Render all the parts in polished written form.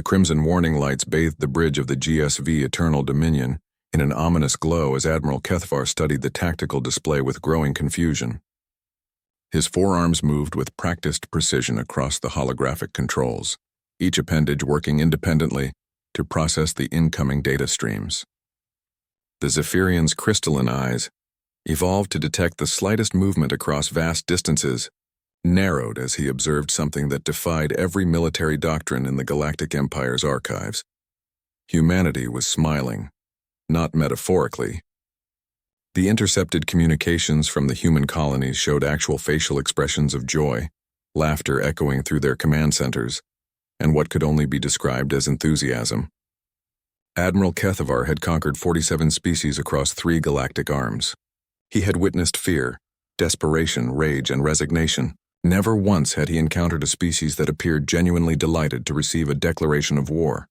crimson warning lights bathed the bridge of the GSV Eternal Dominion in an ominous glow as Admiral Kethvar studied the tactical display with growing confusion. His forearms moved with practiced precision across the holographic controls, each appendage working independently to process the incoming data streams. The Zephyrian's crystalline eyes, evolved to detect the slightest movement across vast distances, narrowed as he observed something that defied every military doctrine in the Galactic Empire's archives. Humanity was smiling, not metaphorically. The intercepted communications from the human colonies showed actual facial expressions of joy, laughter echoing through their command centers, and what could only be described as enthusiasm. Admiral Kethvar had conquered 47 species across 3 galactic arms. He had witnessed fear, desperation, rage, and resignation. Never once had he encountered a species that appeared genuinely delighted to receive a declaration of war.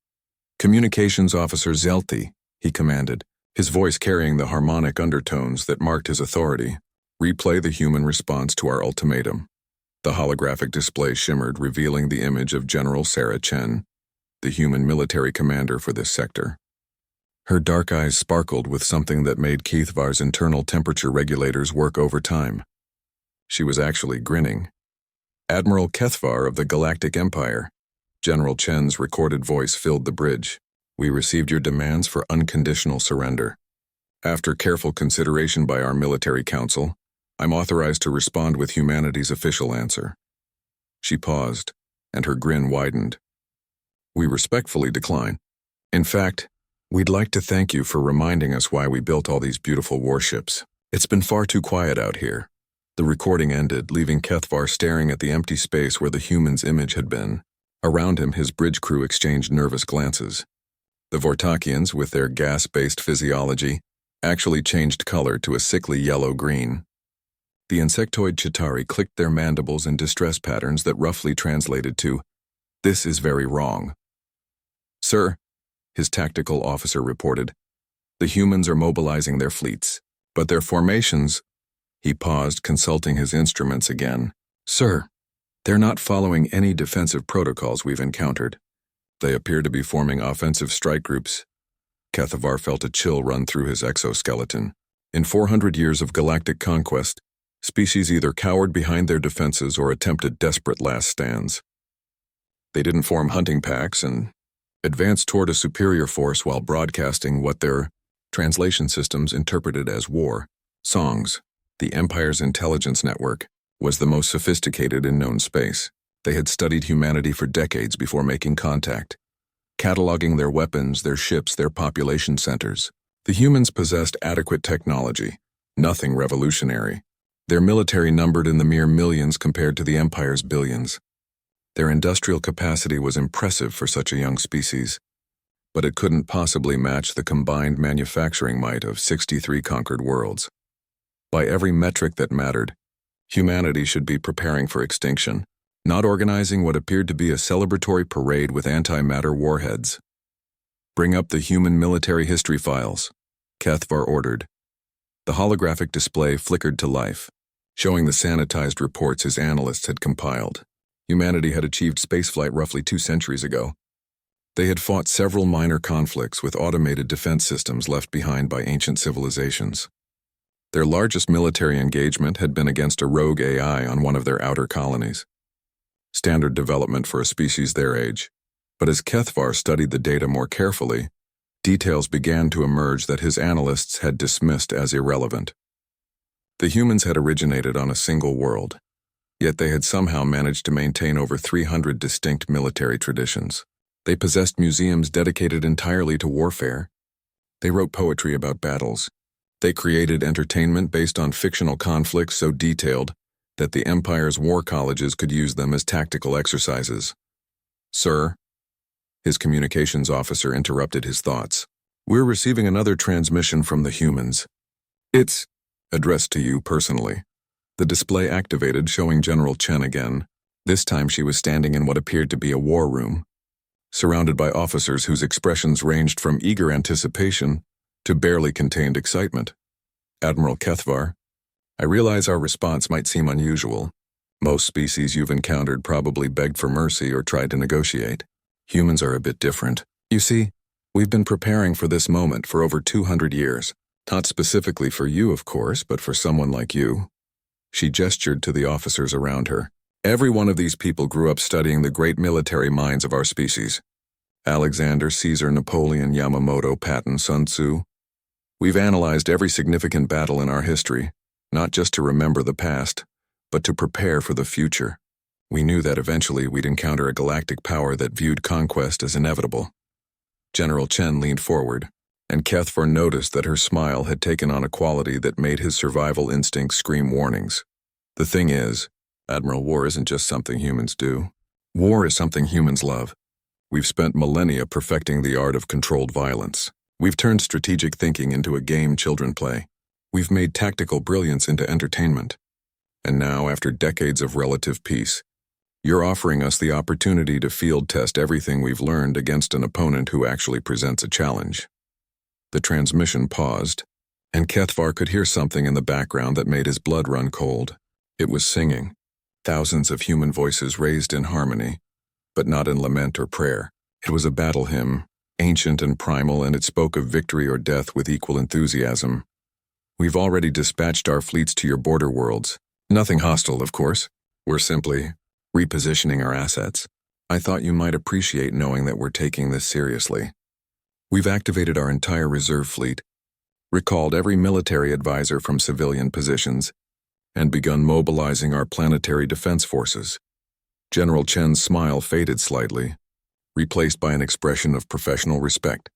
"Communications Officer Zelti," he commanded, his voice carrying the harmonic undertones that marked his authority, "replay the human response to our ultimatum." The holographic display shimmered, revealing the image of General Sarah Chen, the human military commander for this sector. Her dark eyes sparkled with something that made Kethvar's internal temperature regulators work overtime. She was actually grinning. "Admiral Kethvar of the Galactic Empire," General Chen's recorded voice filled the bridge. "We received your demands for unconditional surrender. After careful consideration by our military council, I'm authorized to respond with humanity's official answer." She paused, and her grin widened. "We respectfully decline. In fact, we'd like to thank you for reminding us why we built all these beautiful warships. It's been far too quiet out here." The recording ended, leaving Kethvar staring at the empty space where the human's image had been. Around him, his bridge crew exchanged nervous glances. The Vortakians, with their gas-based physiology, actually changed color to a sickly yellow-green. The insectoid Chitauri clicked their mandibles in distress patterns that roughly translated to, "This is very wrong." "Sir," his tactical officer reported, "the humans are mobilizing their fleets, but their formations—" He paused, consulting his instruments again. "Sir, they're not following any defensive protocols we've encountered. They appear to be forming offensive strike groups." Kethvar felt a chill run through his exoskeleton. In 400 years of galactic conquest, species either cowered behind their defenses or attempted desperate last stands. They didn't form hunting packs and advanced toward a superior force while broadcasting what their translation systems interpreted as war songs. The Empire's intelligence network was the most sophisticated in known space. They had studied humanity for decades before making contact, cataloging their weapons, their ships, their population centers. The humans possessed adequate technology, nothing revolutionary. Their military numbered in the mere millions compared to the Empire's billions. Their industrial capacity was impressive for such a young species, but it couldn't possibly match the combined manufacturing might of 63 conquered worlds. By every metric that mattered, humanity should be preparing for extinction, not organizing what appeared to be a celebratory parade with antimatter warheads. "Bring up the human military history files," Kethvar ordered. The holographic display flickered to life, showing the sanitized reports his analysts had compiled. Humanity had achieved spaceflight roughly 2 centuries ago. They had fought several minor conflicts with automated defense systems left behind by ancient civilizations. Their largest military engagement had been against a rogue AI on one of their outer colonies. Standard development for a species their age. But as Kethvar studied the data more carefully, details began to emerge that his analysts had dismissed as irrelevant. The humans had originated on a single world, yet they had somehow managed to maintain over 300 distinct military traditions. They possessed museums dedicated entirely to warfare. They wrote poetry about battles. They created entertainment based on fictional conflicts so detailed that the Empire's war colleges could use them as tactical exercises. "Sir," his communications officer interrupted his thoughts. "We're receiving another transmission from the humans. It's addressed to you personally." The display activated, showing General Chen again. This time she was standing in what appeared to be a war room, surrounded by officers whose expressions ranged from eager anticipation to barely contained excitement. "Admiral Kethvar, I realize our response might seem unusual. Most species you've encountered probably begged for mercy or tried to negotiate. Humans are a bit different. You see, we've been preparing for this moment for over 200 years. Not specifically for you, of course, but for someone like you." She gestured to the officers around her. "Every one of these people grew up studying the great military minds of our species. Alexander, Caesar, Napoleon, Yamamoto, Patton, Sun Tzu. We've analyzed every significant battle in our history, not just to remember the past, but to prepare for the future. We knew that eventually we'd encounter a galactic power that viewed conquest as inevitable." General Chen leaned forward, and Cathvar noticed that her smile had taken on a quality that made his survival instincts scream warnings. "The thing is, Admiral, war isn't just something humans do. War is something humans love. We've spent millennia perfecting the art of controlled violence. We've turned strategic thinking into a game children play. We've made tactical brilliance into entertainment. And now, after decades of relative peace, you're offering us the opportunity to field test everything we've learned against an opponent who actually presents a challenge." The transmission paused, and Cathvar could hear something in the background that made his blood run cold. It was singing. Thousands of human voices raised in harmony, but not in lament or prayer. It was a battle hymn, ancient and primal, and it spoke of victory or death with equal enthusiasm. "We've already dispatched our fleets to your border worlds. Nothing hostile, of course. We're simply repositioning our assets. I thought you might appreciate knowing that we're taking this seriously. We've activated our entire reserve fleet, recalled every military advisor from civilian positions, and begun mobilizing our planetary defense forces." General Chen's smile faded slightly, replaced by an expression of professional respect.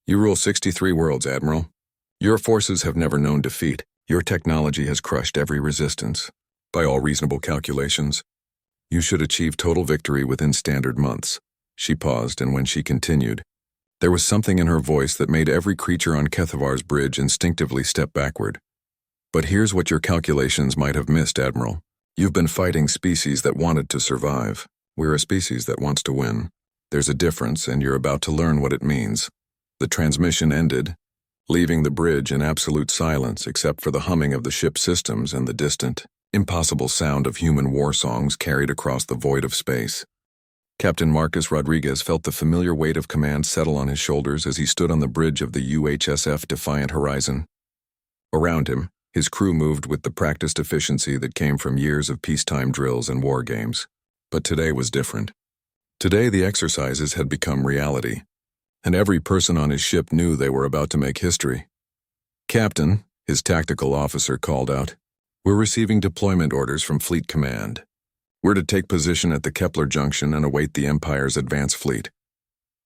"You rule 63 worlds, Admiral. Your forces have never known defeat. Your technology has crushed every resistance. By all reasonable calculations, you should achieve total victory within standard months." She paused, and when she continued, there was something in her voice that made every creature on Cathvar's bridge instinctively step backward. "But here's what your calculations might have missed, Admiral. You've been fighting species that wanted to survive. We're a species that wants to win. There's a difference, and you're about to learn what it means." The transmission ended, leaving the bridge in absolute silence except for the humming of the ship's systems and the distant, impossible sound of human war songs carried across the void of space. Captain Marcus Rodriguez felt the familiar weight of command settle on his shoulders as he stood on the bridge of the UHSF Defiant Horizon. Around him, his crew moved with the practiced efficiency that came from years of peacetime drills and war games. But today was different. Today the exercises had become reality, and every person on his ship knew they were about to make history. "Captain," his tactical officer called out, "we're receiving deployment orders from Fleet Command. We're to take position at the Kepler Junction and await the Empire's advance fleet."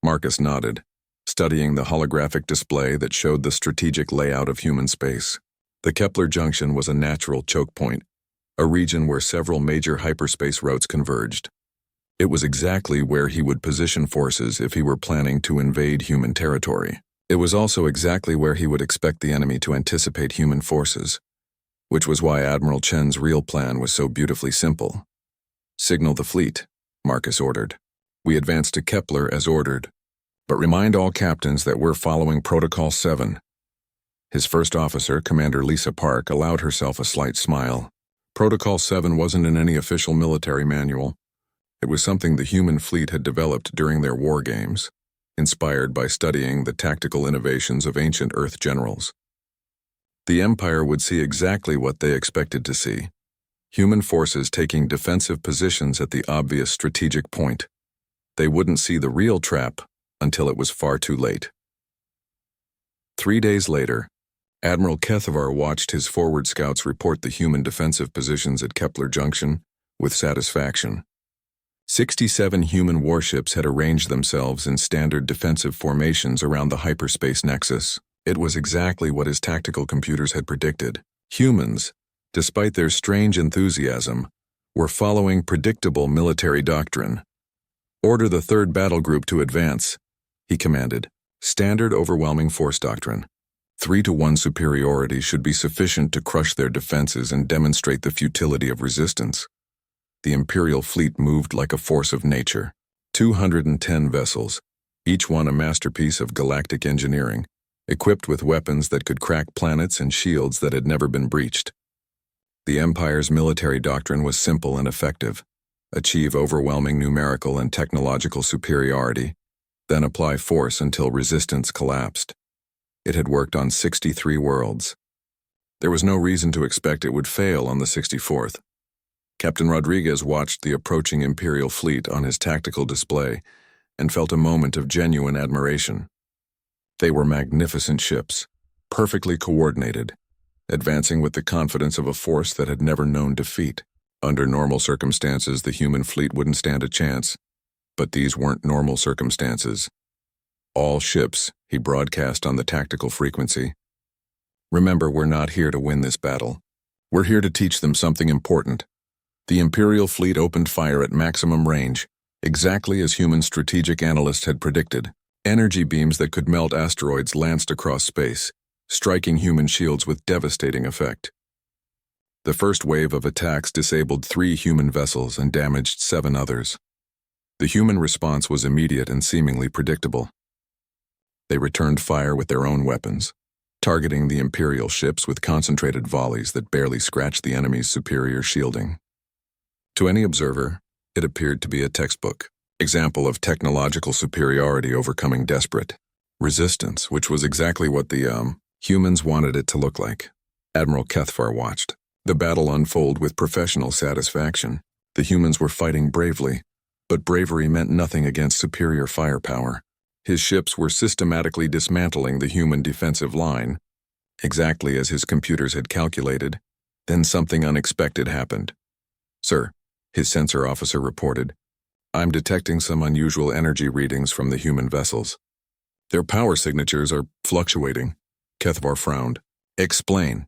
Marcus nodded, studying the holographic display that showed the strategic layout of human space. The Kepler Junction was a natural choke point, a region where several major hyperspace routes converged. It was exactly where he would position forces if he were planning to invade human territory. It was also exactly where he would expect the enemy to anticipate human forces, which was why Admiral Chen's real plan was so beautifully simple. "Signal the fleet," Marcus ordered. "We advance to Kepler as ordered, but remind all captains that we're following Protocol 7. His first officer, Commander Lisa Park, allowed herself a slight smile. Protocol 7 wasn't in any official military manual. It was something the human fleet had developed during their war games, inspired by studying the tactical innovations of ancient Earth generals. The Empire would see exactly what they expected to see: human forces taking defensive positions at the obvious strategic point. They wouldn't see the real trap until it was far too late. 3 days later, Admiral Cathvar watched his forward scouts report the human defensive positions at Kepler Junction with satisfaction. 67 human warships had arranged themselves in standard defensive formations around the hyperspace nexus. It was exactly what his tactical computers had predicted. Humans, despite their strange enthusiasm, were following predictable military doctrine. "Order the 3rd Battle Group to advance," he commanded. Standard overwhelming force doctrine. 3-to-1 superiority should be sufficient to crush their defenses and demonstrate the futility of resistance. The Imperial fleet moved like a force of nature. 210 vessels, each one a masterpiece of galactic engineering, equipped with weapons that could crack planets and shields that had never been breached. The Empire's military doctrine was simple and effective: achieve overwhelming numerical and technological superiority, then apply force until resistance collapsed. It had worked on 63 worlds. There was no reason to expect it would fail on the 64th. Captain Rodriguez watched the approaching Imperial fleet on his tactical display and felt a moment of genuine admiration. They were magnificent ships, perfectly coordinated, advancing with the confidence of a force that had never known defeat. Under normal circumstances, the human fleet wouldn't stand a chance, but these weren't normal circumstances. All ships, he broadcast on the tactical frequency. Remember, we're not here to win this battle. We're here to teach them something important. The Imperial fleet opened fire at maximum range, exactly as human strategic analysts had predicted. Energy beams that could melt asteroids lanced across space, striking human shields with devastating effect. The first wave of attacks disabled 3 human vessels and damaged 7 others. The human response was immediate and seemingly predictable. They returned fire with their own weapons, targeting the Imperial ships with concentrated volleys that barely scratched the enemy's superior shielding. To any observer, it appeared to be a textbook example of technological superiority overcoming desperate resistance, which was exactly what the humans wanted it to look like. Admiral Kethvar watched the battle unfold with professional satisfaction. The humans were fighting bravely, but bravery meant nothing against superior firepower. His ships were systematically dismantling the human defensive line, exactly as his computers had calculated. Then something unexpected happened. "Sir," his sensor officer reported, "I'm detecting some unusual energy readings from the human vessels. Their power signatures are fluctuating." Kethvar frowned. "Explain."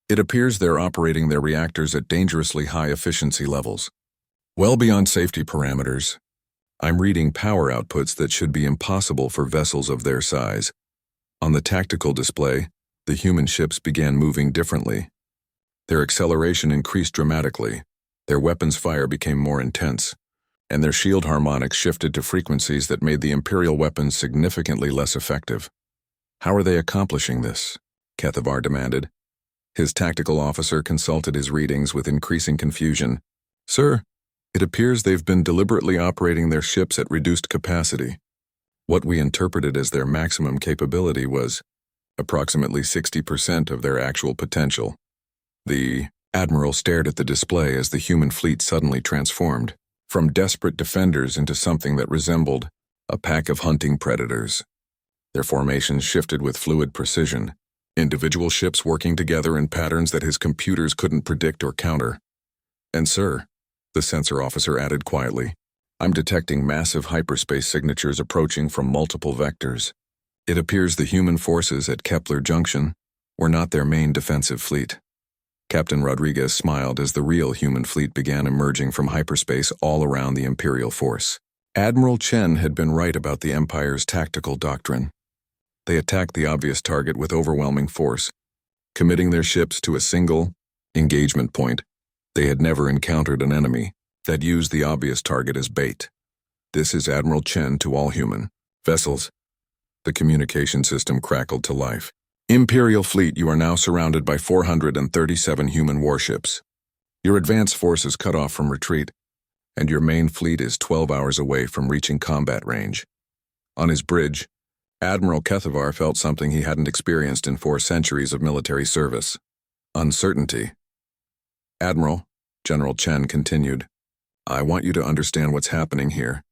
"It appears they're operating their reactors at dangerously high efficiency levels, well beyond safety parameters. I'm reading power outputs that should be impossible for vessels of their size." On the tactical display, the human ships began moving differently. Their acceleration increased dramatically, their weapons fire became more intense, and their shield harmonics shifted to frequencies that made the Imperial weapons significantly less effective. "How are they accomplishing this?" Kethvar demanded. His tactical officer consulted his readings with increasing confusion. "Sir, it appears they've been deliberately operating their ships at reduced capacity. What we interpreted as their maximum capability was approximately 60% of their actual potential." The admiral stared at the display as the human fleet suddenly transformed from desperate defenders into something that resembled a pack of hunting predators. Their formations shifted with fluid precision, individual ships working together in patterns that his computers couldn't predict or counter. "And sir," the sensor officer added quietly, "I'm detecting massive hyperspace signatures approaching from multiple vectors. It appears the human forces at Kepler Junction were not their main defensive fleet." Captain Rodriguez smiled as the real human fleet began emerging from hyperspace all around the Imperial force. Admiral Chen had been right about the Empire's tactical doctrine. They attacked the obvious target with overwhelming force, committing their ships to a single engagement point. They had never encountered an enemy that used the obvious target as bait. "This is Admiral Chen to all human vessels." The communication system crackled to life. "Imperial fleet, you are now surrounded by 437 human warships. Your advance force is cut off from retreat, and your main fleet is 12 hours away from reaching combat range." On his bridge, Admiral Kethvar felt something he hadn't experienced in 4 centuries of military service: uncertainty. "Admiral," General Chen continued, "I want you to understand what's happening here.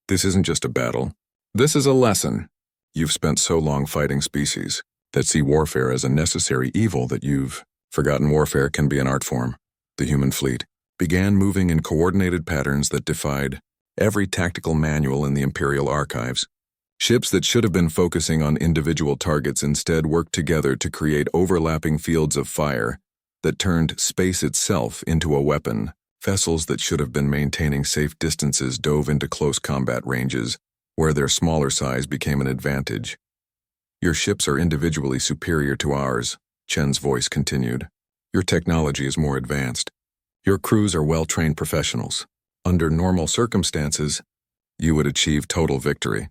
This isn't just a battle. This is a lesson. You've spent so long fighting species that see warfare as a necessary evil that you've forgotten warfare can be an art form." The human fleet began moving in coordinated patterns that defied every tactical manual in the Imperial archives. Ships that should have been focusing on individual targets instead worked together to create overlapping fields of fire that turned space itself into a weapon. Vessels that should have been maintaining safe distances dove into close combat ranges, where their smaller size became an advantage. "Your ships are individually superior to ours," Chen's voice continued. "Your technology is more advanced. Your crews are well-trained professionals. Under normal circumstances, you would achieve total victory."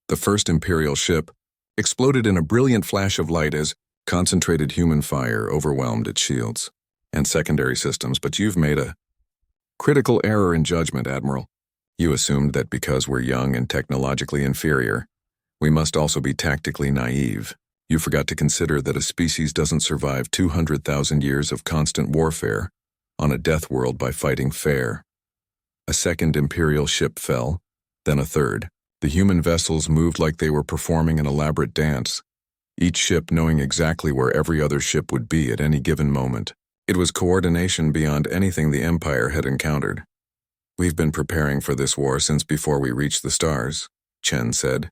The first Imperial ship exploded in a brilliant flash of light as concentrated human fire overwhelmed its shields and secondary systems, but you've made a Critical error in judgment, Admiral. You assumed that because we're young and technologically inferior, we must also be tactically naive. You forgot to consider that a species doesn't survive 200,000 years of constant warfare on a death world by fighting fair. A second Imperial ship fell, then a third. The human vessels moved like they were performing an elaborate dance, each ship knowing exactly where every other ship would be at any given moment. It was coordination beyond anything the Empire had encountered. "We've been preparing for this war since before we reached the stars," Chen said,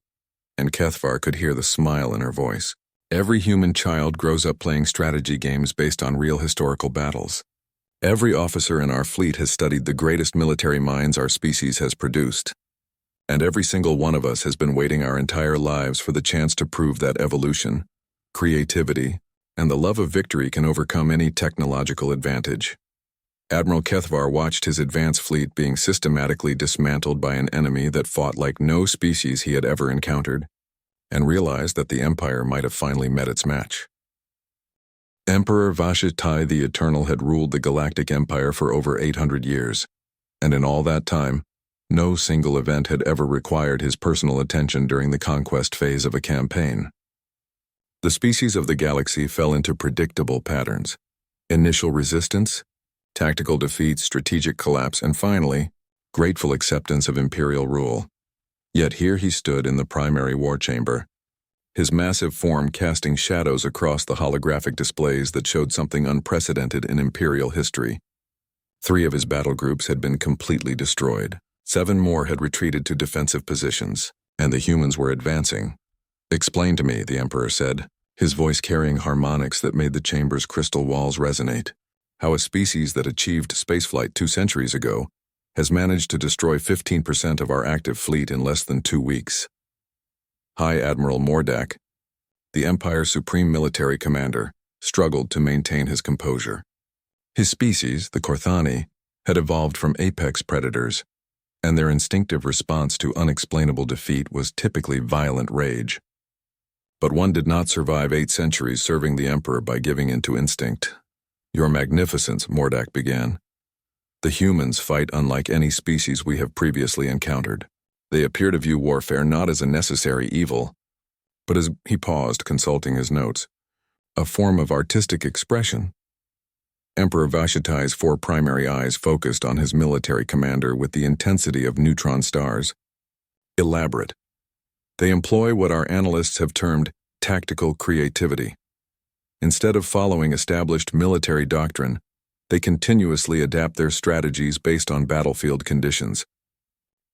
and Kethvar could hear the smile in her voice. "Every human child grows up playing strategy games based on real historical battles. Every officer in our fleet has studied the greatest military minds our species has produced. And every single one of us has been waiting our entire lives for the chance to prove that evolution, creativity, and the love of victory can overcome any technological advantage." Admiral Kethvar watched his advance fleet being systematically dismantled by an enemy that fought like no species he had ever encountered, and realized that the Empire might have finally met its match. Emperor Vashitai the Eternal had ruled the Galactic Empire for over 800 years, and in all that time, no single event had ever required his personal attention during the conquest phase of a campaign. The species of the galaxy fell into predictable patterns: initial resistance, tactical defeats, strategic collapse, and finally, grateful acceptance of Imperial rule. Yet here he stood in the primary war chamber, his massive form casting shadows across the holographic displays that showed something unprecedented in Imperial history. 3 of his battle groups had been completely destroyed. 7 more had retreated to defensive positions, and the humans were advancing. "Explain to me," the Emperor said, his voice carrying harmonics that made the chamber's crystal walls resonate, "how a species that achieved spaceflight 2 centuries ago has managed to destroy 15% of our active fleet in less than 2 weeks. High Admiral Mordak, the Empire's supreme military commander, struggled to maintain his composure. His species, the Korthani, had evolved from apex predators, and their instinctive response to unexplainable defeat was typically violent rage. But one did not survive 8 centuries serving the Emperor by giving in to instinct. "Your Magnificence," Mordak began. "The humans fight unlike any species we have previously encountered. They appear to view warfare not as a necessary evil, but as," he paused, consulting his notes, "a form of artistic expression." Emperor Vashitai's 4 primary eyes focused on his military commander with the intensity of neutron stars. "Elaborate. They employ what our analysts have termed tactical creativity. Instead of following established military doctrine, they continuously adapt their strategies based on battlefield conditions.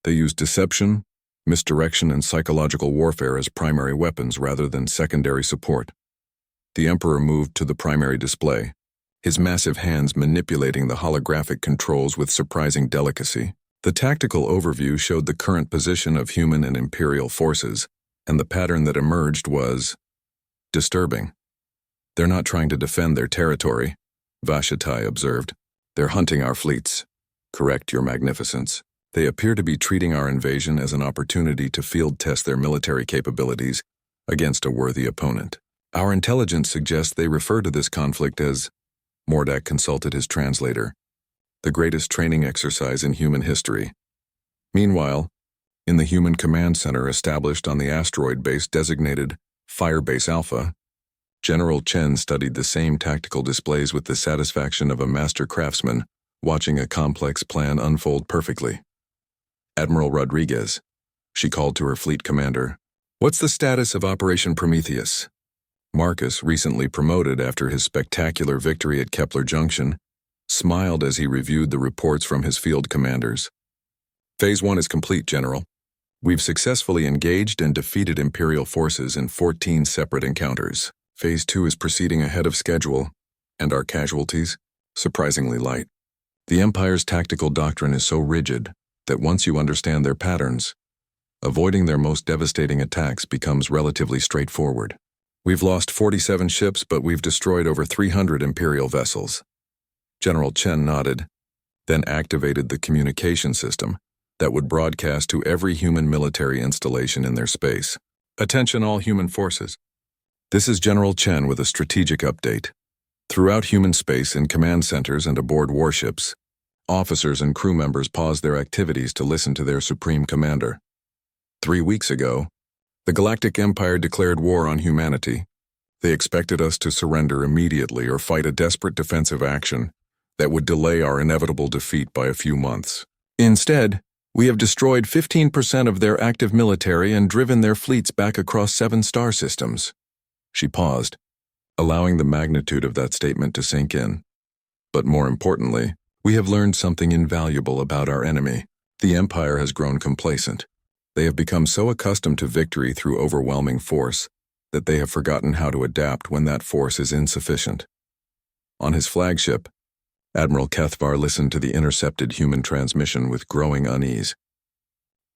They use deception, misdirection, and psychological warfare as primary weapons rather than secondary support." The Emperor moved to the primary display, his massive hands manipulating the holographic controls with surprising delicacy. The tactical overview showed the current position of human and Imperial forces, and the pattern that emerged was disturbing. "They're not trying to defend their territory," Vashitai observed. "They're hunting our fleets." "Correct, Your Magnificence. They appear to be treating our invasion as an opportunity to field test their military capabilities against a worthy opponent. Our intelligence suggests they refer to this conflict as," Mordak consulted his translator, "the greatest training exercise in human history." Meanwhile, in the human command center established on the asteroid base designated Firebase Alpha, General Chen studied the same tactical displays with the satisfaction of a master craftsman watching a complex plan unfold perfectly. "Admiral Rodriguez," she called to her fleet commander, "what's the status of Operation Prometheus?" Marcus, recently promoted after his spectacular victory at Kepler Junction, smiled as he reviewed the reports from his field commanders. "Phase 1 is complete, General. We've successfully engaged and defeated Imperial forces in 14 separate encounters. Phase 2 is proceeding ahead of schedule, and our casualties, surprisingly light. The Empire's tactical doctrine is so rigid that once you understand their patterns, avoiding their most devastating attacks becomes relatively straightforward. We've lost 47 ships, but we've destroyed over 300 Imperial vessels." General Chen nodded, then activated the communication system that would broadcast to every human military installation in their space. "Attention all human forces. This is General Chen with a strategic update. Throughout human space in command centers and aboard warships, Officers and crew members paused their activities to listen to their supreme commander. 3 weeks ago, the Galactic Empire declared war on humanity. They expected us to surrender immediately or fight a desperate defensive action that would delay our inevitable defeat by a few months. Instead, we have destroyed 15% of their active military and driven their fleets back across 7 star systems. She paused, allowing the magnitude of that statement to sink in. But more importantly, we have learned something invaluable about our enemy. The Empire has grown complacent. They have become so accustomed to victory through overwhelming force that they have forgotten how to adapt when that force is insufficient. On his flagship, Admiral Kethvar listened to the intercepted human transmission with growing unease.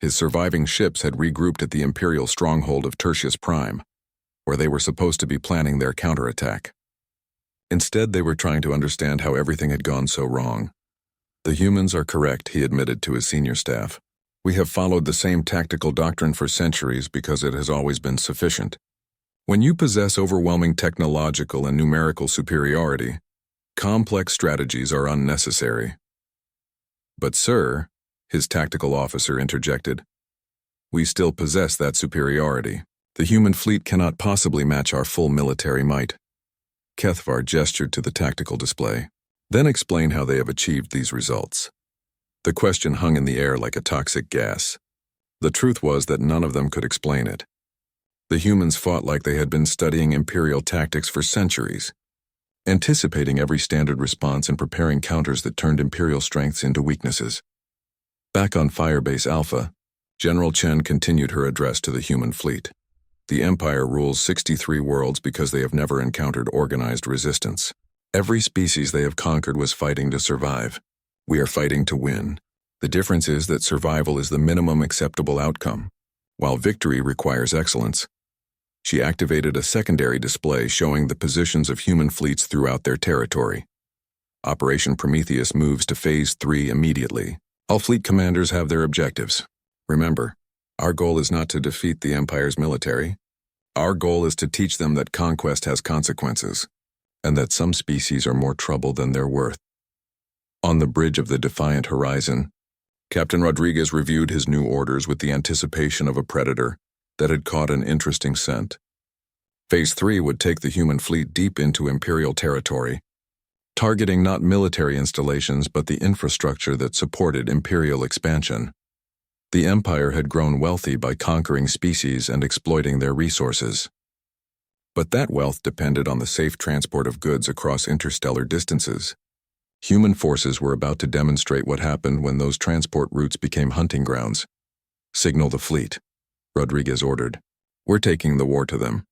His surviving ships had regrouped at the Imperial stronghold of Tertius Prime, where they were supposed to be planning their counterattack. Instead, they were trying to understand how everything had gone so wrong. The humans are correct, he admitted to his senior staff. We have followed the same tactical doctrine for centuries because it has always been sufficient. When you possess overwhelming technological and numerical superiority, complex strategies are unnecessary. But sir, his tactical officer interjected, we still possess that superiority. The human fleet cannot possibly match our full military might. Kethvar gestured to the tactical display. Then explain how they have achieved these results. The question hung in the air like a toxic gas. The truth was that none of them could explain it. The humans fought like they had been studying Imperial tactics for centuries, anticipating every standard response and preparing counters that turned Imperial strengths into weaknesses. Back on Firebase Alpha, General Chen continued her address to the human fleet. The Empire rules 63 worlds because they have never encountered organized resistance. Every species they have conquered was fighting to survive. We are fighting to win. The difference is that survival is the minimum acceptable outcome, while victory requires excellence. She activated a secondary display showing the positions of human fleets throughout their territory. Operation Prometheus moves to Phase 3 immediately. All fleet commanders have their objectives. Remember, our goal is not to defeat the Empire's military. Our goal is to teach them that conquest has consequences, and that some species are more trouble than they're worth. On the bridge of the Defiant Horizon, Captain Rodriguez reviewed his new orders with the anticipation of a predator that had caught an interesting scent. Phase 3 would take the human fleet deep into Imperial territory, targeting not military installations but the infrastructure that supported Imperial expansion. The Empire had grown wealthy by conquering species and exploiting their resources. But that wealth depended on the safe transport of goods across interstellar distances. Human forces were about to demonstrate what happened when those transport routes became hunting grounds. Signal the fleet, Rodriguez ordered. We're taking the war to them.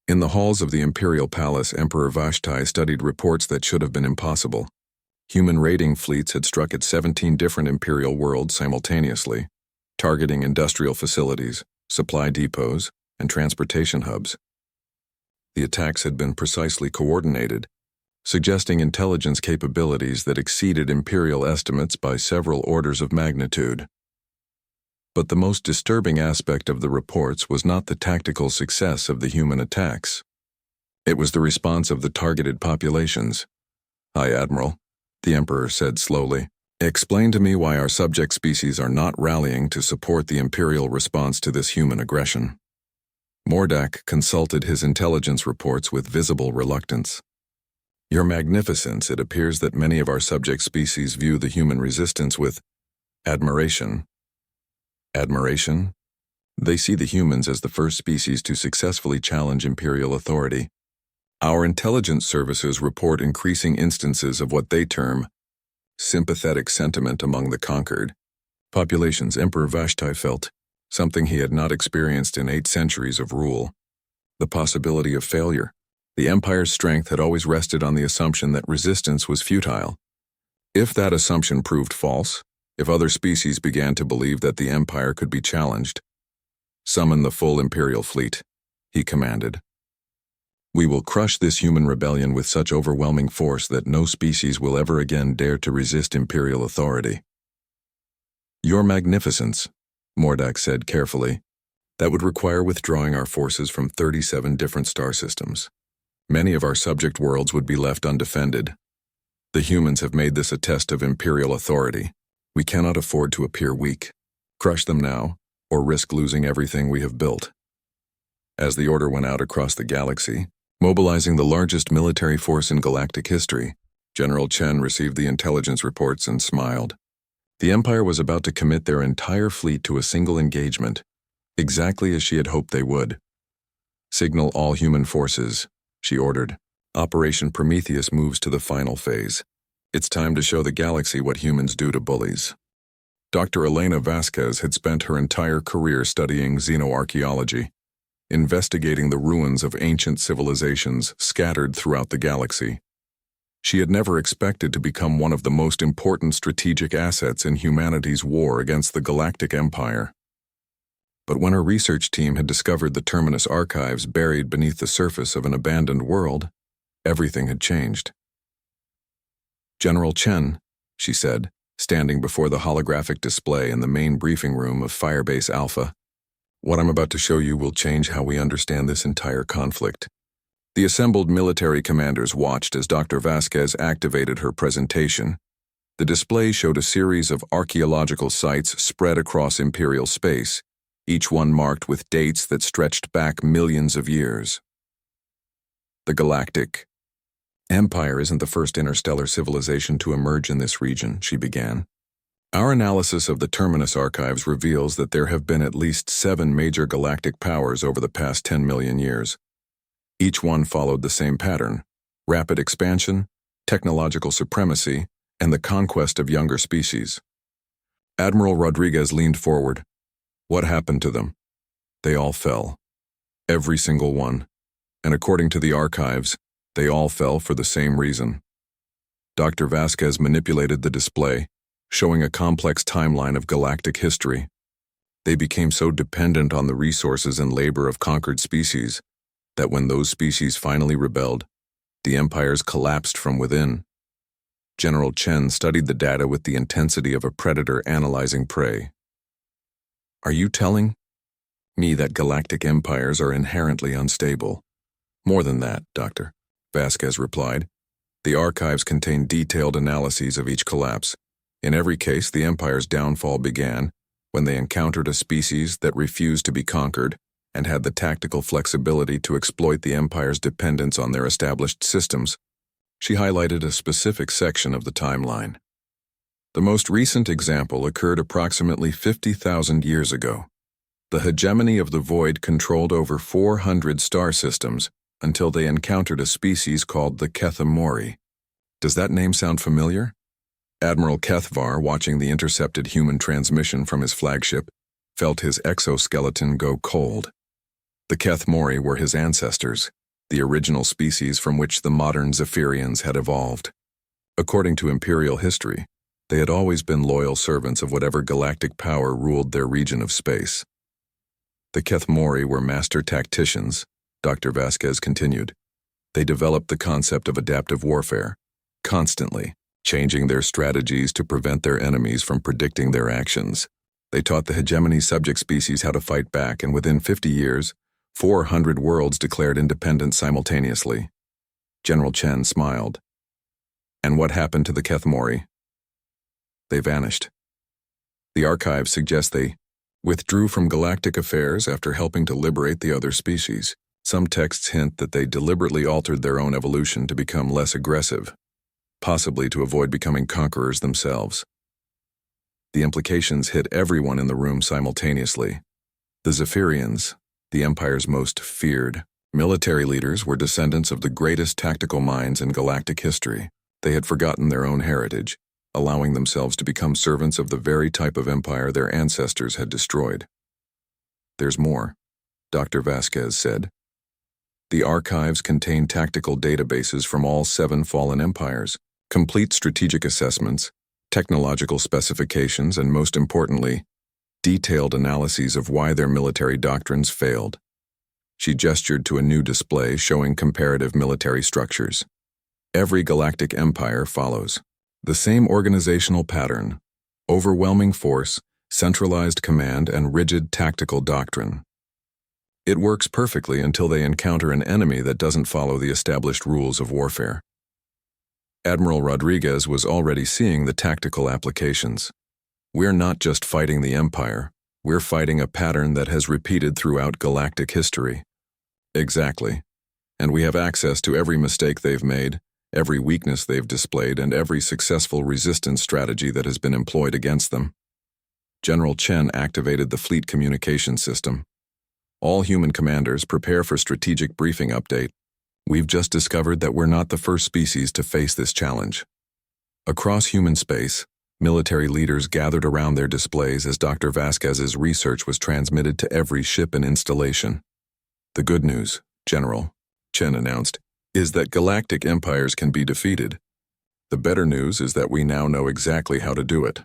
In the halls of the Imperial Palace, Emperor Vashti studied reports that should have been impossible. Human raiding fleets had struck at 17 different Imperial worlds simultaneously, targeting industrial facilities, supply depots, and transportation hubs. The attacks had been precisely coordinated, suggesting intelligence capabilities that exceeded Imperial estimates by several orders of magnitude. But the most disturbing aspect of the reports was not the tactical success of the human attacks. It was the response of the targeted populations. High Admiral, the Emperor said slowly, explain to me why our subject species are not rallying to support the Imperial response to this human aggression. Mordak consulted his intelligence reports with visible reluctance. Your Magnificence, it appears that many of our subject species view the human resistance with admiration. Admiration? They see the humans as the first species to successfully challenge Imperial authority. Our intelligence services report increasing instances of what they term sympathetic sentiment among the conquered. Populations, Emperor Vashti felt, something he had not experienced in 8 centuries of rule. The possibility of failure. The Empire's strength had always rested on the assumption that resistance was futile. If that assumption proved false, if other species began to believe that the Empire could be challenged, summon the full Imperial fleet, he commanded. We will crush this human rebellion with such overwhelming force that no species will ever again dare to resist Imperial authority. Your Magnificence, Mordak said carefully, that would require withdrawing our forces from 37 different star systems. Many of our subject worlds would be left undefended. The humans have made this a test of imperial authority. We cannot afford to appear weak. Crush them now, or risk losing everything we have built. As the order went out across the galaxy, mobilizing the largest military force in galactic history, General Chen received the intelligence reports and smiled. The Empire was about to commit their entire fleet to a single engagement, exactly as she had hoped they would. Signal all human forces, she ordered. Operation Prometheus moves to the final phase. It's time to show the galaxy what humans do to bullies. Dr. Elena Vasquez had spent her entire career studying xenoarchaeology, investigating the ruins of ancient civilizations scattered throughout the galaxy. She had never expected to become one of the most important strategic assets in humanity's war against the Galactic Empire. But when her research team had discovered the Terminus archives buried beneath the surface of an abandoned world, everything had changed. "General Chen," she said, standing before the holographic display in the main briefing room of Firebase Alpha, "what I'm about to show you will change how we understand this entire conflict." The assembled military commanders watched as Dr. Vasquez activated her presentation. The display showed a series of archaeological sites spread across Imperial space, each one marked with dates that stretched back millions of years. The Galactic Empire isn't the first interstellar civilization to emerge in this region, she began. Our analysis of the Terminus archives reveals that there have been at least 7 major galactic powers over the past 10 million years. Each one followed the same pattern: rapid expansion, technological supremacy, and the conquest of younger species. Admiral Rodriguez leaned forward. "What happened to them?" "They all fell. Every single one. And according to the archives, they all fell for the same reason." Dr. Vasquez manipulated the display, showing a complex timeline of galactic history. They became so dependent on the resources and labor of conquered species that when those species finally rebelled, the empires collapsed from within. General Chen studied the data with the intensity of a predator analyzing prey. "Are you telling me that galactic empires are inherently unstable?" "More than that, Doctor," Vasquez replied. "The archives contain detailed analyses of each collapse. In every case, the empire's downfall began when they encountered a species that refused to be conquered and had the tactical flexibility to exploit the empire's dependence on their established systems." She highlighted a specific section of the timeline. The most recent example occurred approximately 50,000 years ago. The hegemony of the Void controlled over 400 star systems until they encountered a species called the Kethemori. Does that name sound familiar? Admiral Kethvar, watching the intercepted human transmission from his flagship, felt his exoskeleton go cold. The Kethemori were his ancestors, the original species from which the modern Zephyrians had evolved. According to Imperial history, they had always been loyal servants of whatever galactic power ruled their region of space. The Kethemori were master tacticians, Dr. Vasquez continued. They developed the concept of adaptive warfare, constantly changing their strategies to prevent their enemies from predicting their actions. They taught the hegemony subject species how to fight back, and within 50 years, 400 worlds declared independence simultaneously. General Chen smiled. "And what happened to the Kethemori?" "They vanished. The archives suggest they withdrew from galactic affairs after helping to liberate the other species. Some texts hint that they deliberately altered their own evolution to become less aggressive, possibly to avoid becoming conquerors themselves." The implications hit everyone in the room simultaneously. The Zephyrians, the Empire's most feared military leaders, were descendants of the greatest tactical minds in galactic history. They had forgotten their own heritage, allowing themselves to become servants of the very type of empire their ancestors had destroyed. "There's more," Dr. Vasquez said. "The archives contain tactical databases from all 7 fallen empires, complete strategic assessments, technological specifications, and most importantly, detailed analyses of why their military doctrines failed." She gestured to a new display showing comparative military structures. Every galactic empire follows the same organizational pattern: overwhelming force, centralized command, and rigid tactical doctrine. It works perfectly until they encounter an enemy that doesn't follow the established rules of warfare. Admiral Rodriguez was already seeing the tactical applications. We're not just fighting the Empire, we're fighting a pattern that has repeated throughout galactic history. Exactly. And we have access to every mistake they've made, every weakness they've displayed, and every successful resistance strategy that has been employed against them. General Chen activated the fleet communication system. All human commanders prepare for strategic briefing update. We've just discovered that we're not the first species to face this challenge. Across human space, military leaders gathered around their displays as Dr. Vasquez's research was transmitted to every ship and installation. The good news, General, Chen announced, is that galactic empires can be defeated. The better news is that we now know exactly how to do it.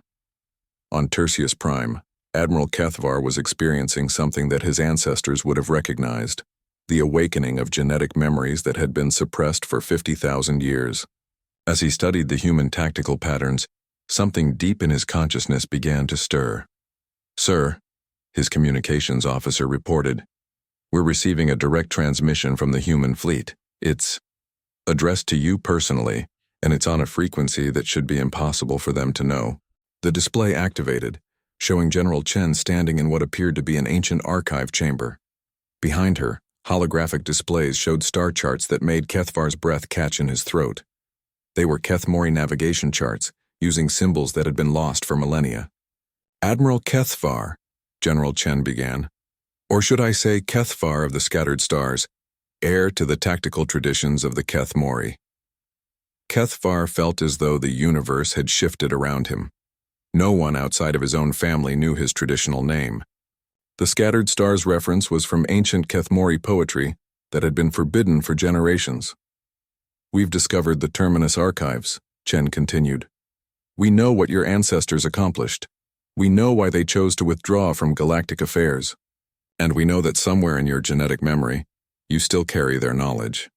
On Tertius Prime, Admiral Kethvar was experiencing something that his ancestors would have recognized, the awakening of genetic memories that had been suppressed for 50,000 years. As he studied the human tactical patterns, something deep in his consciousness began to stir. "Sir," his communications officer reported, "we're receiving a direct transmission from the human fleet. It's addressed to you personally, and it's on a frequency that should be impossible for them to know." The display activated, showing General Chen standing in what appeared to be an ancient archive chamber. Behind her, holographic displays showed star charts that made Kethvar's breath catch in his throat. They were Kethmori navigation charts, using symbols that had been lost for millennia. "Admiral Kethvar," General Chen began, "or should I say Kethvar of the Scattered Stars, heir to the tactical traditions of the Kethmori." Kethvar felt as though the universe had shifted around him. No one outside of his own family knew his traditional name. The Scattered Stars reference was from ancient Kethmori poetry that had been forbidden for generations. "We've discovered the Terminus archives," Chen continued. "We know what your ancestors accomplished. We know why they chose to withdraw from galactic affairs. And we know that somewhere in your genetic memory, you still carry their knowledge."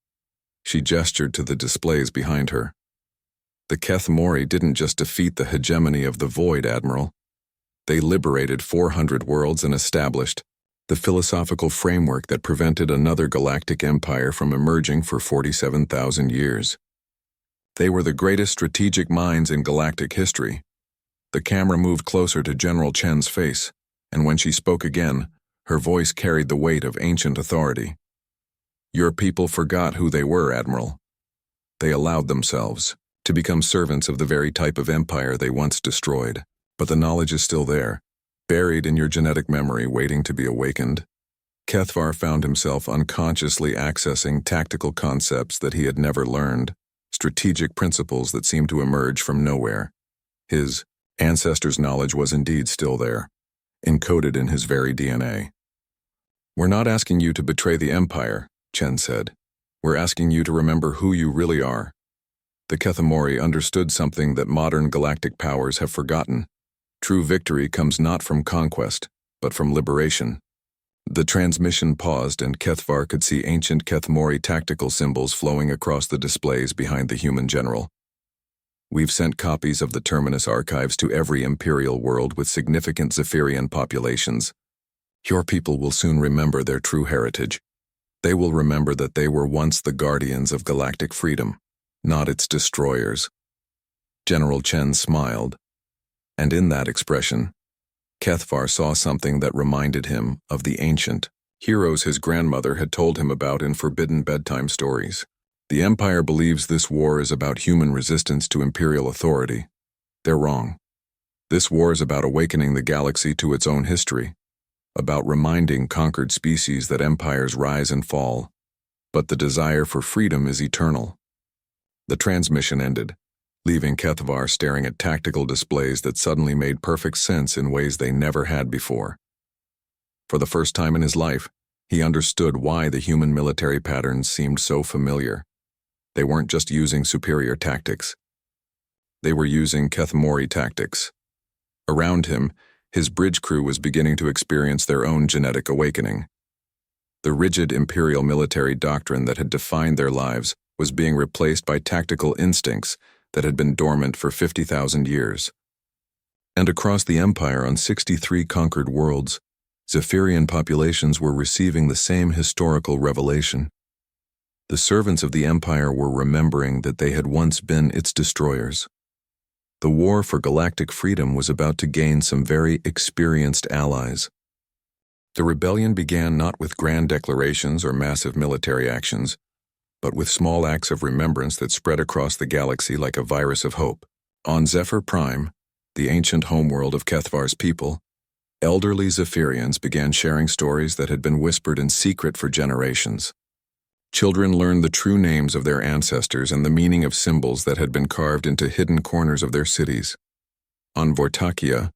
She gestured to the displays behind her. "The Kethmori didn't just defeat the hegemony of the Void, Admiral. They liberated 400 worlds and established the philosophical framework that prevented another galactic empire from emerging for 47,000 years. They were the greatest strategic minds in galactic history." The camera moved closer to General Chen's face, and when she spoke again, her voice carried the weight of ancient authority. "Your people forgot who they were, Admiral. They allowed themselves to become servants of the very type of empire they once destroyed. But the knowledge is still there, buried in your genetic memory, waiting to be awakened." Kethvar found himself unconsciously accessing tactical concepts that he had never learned, strategic principles that seemed to emerge from nowhere. His ancestors' knowledge was indeed still there, encoded in his very DNA. "We're not asking you to betray the Empire," Chen said. "We're asking you to remember who you really are." The Kethmori understood something that modern galactic powers have forgotten. True victory comes not from conquest, but from liberation. The transmission paused, and Kethvar could see ancient Kethmori tactical symbols flowing across the displays behind the human general. "We've sent copies of the Terminus archives to every Imperial world with significant Zephyrian populations. Your people will soon remember their true heritage. They will remember that they were once the guardians of galactic freedom, not its destroyers." General Chen smiled. And in that expression, Kethvar saw something that reminded him of the ancient heroes his grandmother had told him about in forbidden bedtime stories. The Empire believes this war is about human resistance to Imperial authority. They're wrong. This war is about awakening the galaxy to its own history, about reminding conquered species that empires rise and fall, but the desire for freedom is eternal. The transmission ended, leaving Kethvar staring at tactical displays that suddenly made perfect sense in ways they never had before. For the first time in his life, he understood why the human military patterns seemed so familiar. They weren't just using superior tactics. They were using Kethmori tactics. Around him, his bridge crew was beginning to experience their own genetic awakening. The rigid imperial military doctrine that had defined their lives was being replaced by tactical instincts that had been dormant for 50,000 years. And across the Empire on 63 conquered worlds, Zephyrian populations were receiving the same historical revelation. The servants of the Empire were remembering that they had once been its destroyers. The war for galactic freedom was about to gain some very experienced allies. The rebellion began not with grand declarations or massive military actions, but with small acts of remembrance that spread across the galaxy like a virus of hope. On Zephyr Prime, the ancient homeworld of Kethvar's people, elderly Zephyrians began sharing stories that had been whispered in secret for generations. Children learned the true names of their ancestors and the meaning of symbols that had been carved into hidden corners of their cities. On Vortakia,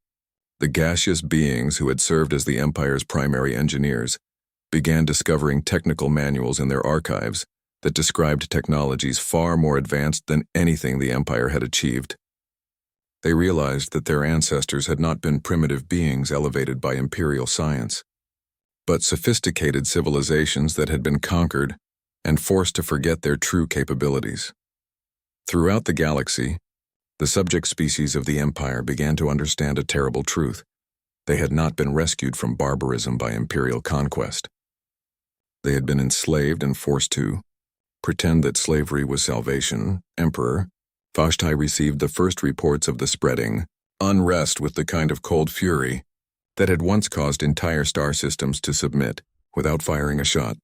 the gaseous beings who had served as the Empire's primary engineers began discovering technical manuals in their archives that described technologies far more advanced than anything the Empire had achieved. They realized that their ancestors had not been primitive beings elevated by imperial science, but sophisticated civilizations that had been conquered and forced to forget their true capabilities. Throughout the galaxy, the subject species of the Empire began to understand a terrible truth. They had not been rescued from barbarism by imperial conquest. They had been enslaved and forced to pretend that slavery was salvation. Emperor Vashti received the first reports of the spreading unrest with the kind of cold fury that had once caused entire star systems to submit without firing a shot.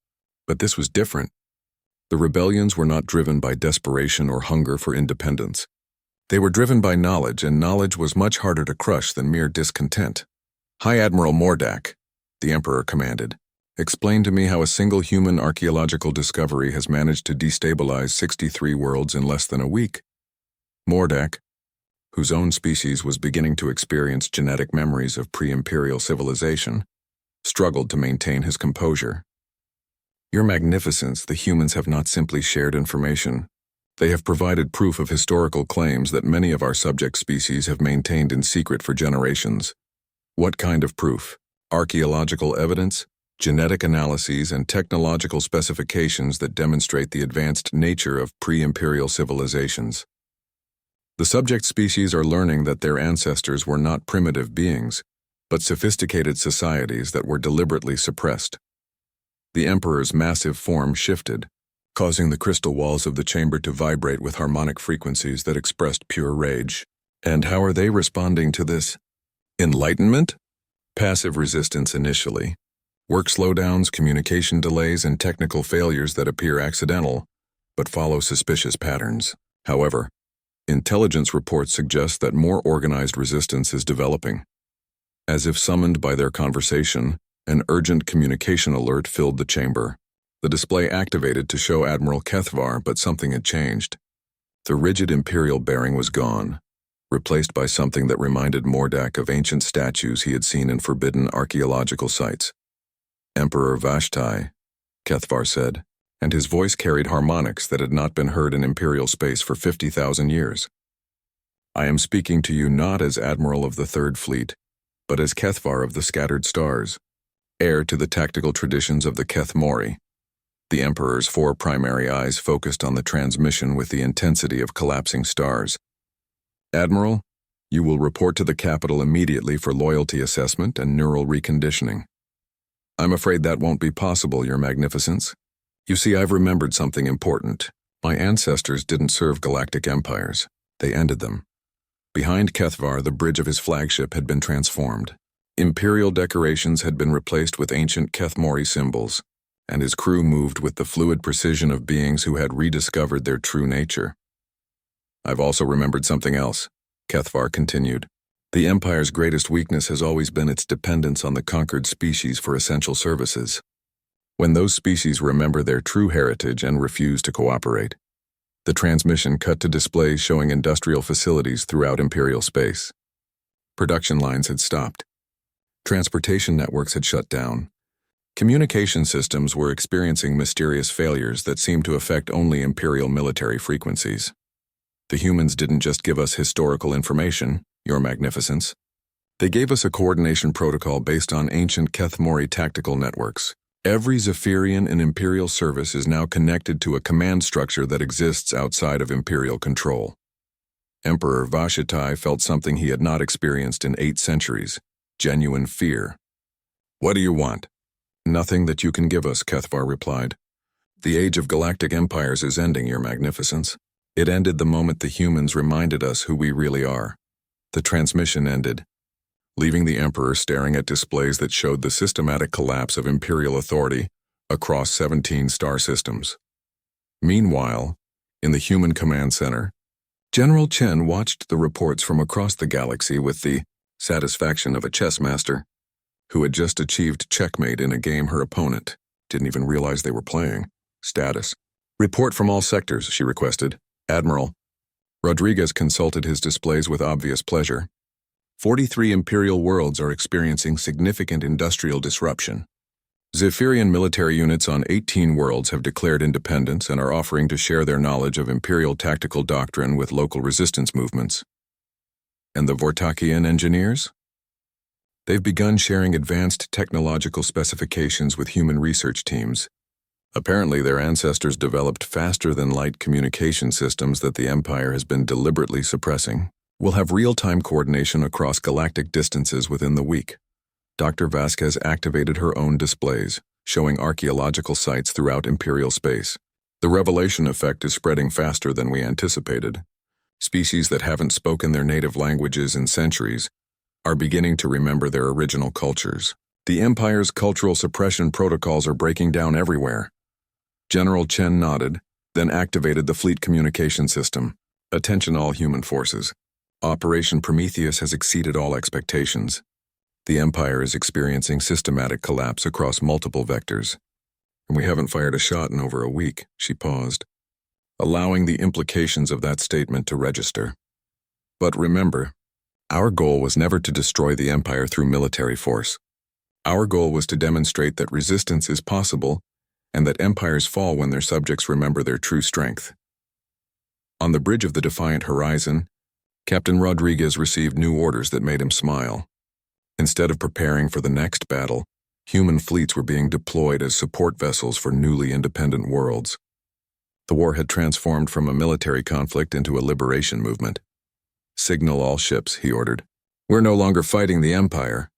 But this was different. The rebellions were not driven by desperation or hunger for independence. They were driven by knowledge, and knowledge was much harder to crush than mere discontent. High Admiral Mordak, the Emperor commanded, explain to me how a single human archaeological discovery has managed to destabilize 63 worlds in less than a week. Mordak, whose own species was beginning to experience genetic memories of pre-imperial civilization, struggled to maintain his composure. Your Magnificence, the humans have not simply shared information. They have provided proof of historical claims that many of our subject species have maintained in secret for generations. What kind of proof? Archaeological evidence, genetic analyses, and technological specifications that demonstrate the advanced nature of pre-imperial civilizations. The subject species are learning that their ancestors were not primitive beings, but sophisticated societies that were deliberately suppressed. The Emperor's massive form shifted, causing the crystal walls of the chamber to vibrate with harmonic frequencies that expressed pure rage. And how are they responding to this? Enlightenment? Passive resistance initially. Work slowdowns, communication delays, and technical failures that appear accidental, but follow suspicious patterns. However, intelligence reports suggest that more organized resistance is developing. As if summoned by their conversation, an urgent communication alert filled the chamber. The display activated to show Admiral Kethvar, but something had changed. The rigid imperial bearing was gone, replaced by something that reminded Mordak of ancient statues he had seen in forbidden archaeological sites. Emperor Vashti, Kethvar said, and his voice carried harmonics that had not been heard in imperial space for 50,000 years. I am speaking to you not as Admiral of the Third Fleet, but as Kethvar of the Scattered Stars, heir to the tactical traditions of the Keth Mori. The Emperor's 4 primary eyes focused on the transmission with the intensity of collapsing stars. Admiral, you will report to the capital immediately for loyalty assessment and neural reconditioning. I'm afraid that won't be possible, Your Magnificence. You see, I've remembered something important. My ancestors didn't serve galactic empires. They ended them. Behind Kethvar, the bridge of his flagship had been transformed. Imperial decorations had been replaced with ancient Keth Mori symbols, and his crew moved with the fluid precision of beings who had rediscovered their true nature. I've also remembered something else, Kethvar continued. The Empire's greatest weakness has always been its dependence on the conquered species for essential services. When those species remember their true heritage and refuse to cooperate, the transmission cut to displays showing industrial facilities throughout Imperial space. Production lines had stopped. Transportation networks had shut down. Communication systems were experiencing mysterious failures that seemed to affect only Imperial military frequencies. The humans didn't just give us historical information, Your Magnificence. They gave us a coordination protocol based on ancient Keth Mori tactical networks. Every Zephyrian in Imperial service is now connected to a command structure that exists outside of Imperial control. Emperor Vashti felt something he had not experienced in 8 centuries. Genuine fear. What do you want? Nothing that you can give us, Kethvar replied. The age of galactic empires is ending, Your Magnificence. It ended the moment the humans reminded us who we really are. The transmission ended, leaving the Emperor staring at displays that showed the systematic collapse of Imperial authority across 17 star systems. Meanwhile, in the Human Command Center, General Chen watched the reports from across the galaxy with the satisfaction of a chess master who had just achieved checkmate in a game her opponent didn't even realize they were playing. Status. Report from all sectors, she requested. Admiral. Rodriguez consulted his displays with obvious pleasure. 43 Imperial worlds are experiencing significant industrial disruption. Zephyrian military units on 18 worlds have declared independence and are offering to share their knowledge of Imperial tactical doctrine with local resistance movements. And the Vortakian engineers? They've begun sharing advanced technological specifications with human research teams. Apparently, their ancestors developed faster-than-light communication systems that the Empire has been deliberately suppressing. We'll have real-time coordination across galactic distances within the week. Dr. Vasquez activated her own displays, showing archaeological sites throughout Imperial space. The revelation effect is spreading faster than we anticipated. Species that haven't spoken their native languages in centuries are beginning to remember their original cultures. The Empire's cultural suppression protocols are breaking down everywhere. General Chen nodded, then activated the fleet communication system. Attention all human forces. Operation Prometheus has exceeded all expectations. The Empire is experiencing systematic collapse across multiple vectors. And we haven't fired a shot in over a week, she paused, allowing the implications of that statement to register. But remember, our goal was never to destroy the Empire through military force. Our goal was to demonstrate that resistance is possible and that empires fall when their subjects remember their true strength. On the bridge of the Defiant Horizon, Captain Rodriguez received new orders that made him smile. Instead of preparing for the next battle, human fleets were being deployed as support vessels for newly independent worlds. The war had transformed from a military conflict into a liberation movement. Signal all ships, he ordered. We're no longer fighting the Empire.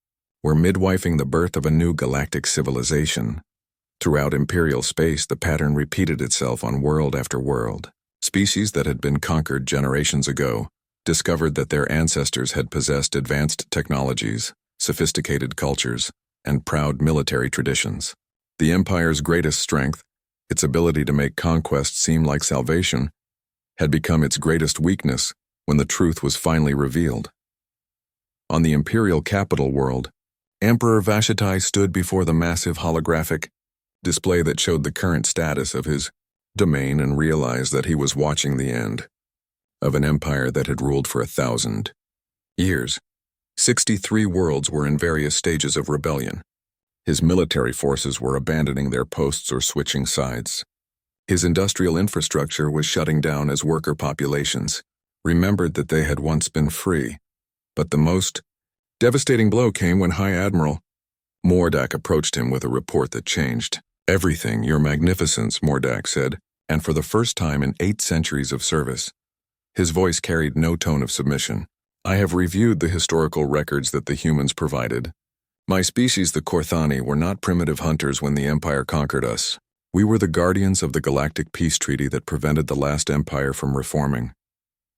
We're midwifing the birth of a new galactic civilization. Throughout Imperial space, the pattern repeated itself on world after world. Species that had been conquered generations ago discovered that their ancestors had possessed advanced technologies, sophisticated cultures, and proud military traditions. The Empire's greatest strength, its ability to make conquest seem like salvation, had become its greatest weakness when the truth was finally revealed. On the Imperial capital world, Emperor Vashatai stood before the massive holographic display that showed the current status of his domain and realized that he was watching the end of an empire that had ruled for 1,000 years. 63 worlds were in various stages of rebellion. His military forces were abandoning their posts or switching sides. His industrial infrastructure was shutting down as worker populations remembered that they had once been free. But the most devastating blow came when High Admiral Mordak approached him with a report that changed everything. Your Magnificence, Mordak said, and for the first time in 8 centuries of service. His voice carried no tone of submission. I have reviewed the historical records that the humans provided. My species, the Korthani, were not primitive hunters when the Empire conquered us. We were the guardians of the Galactic Peace Treaty that prevented the last empire from reforming.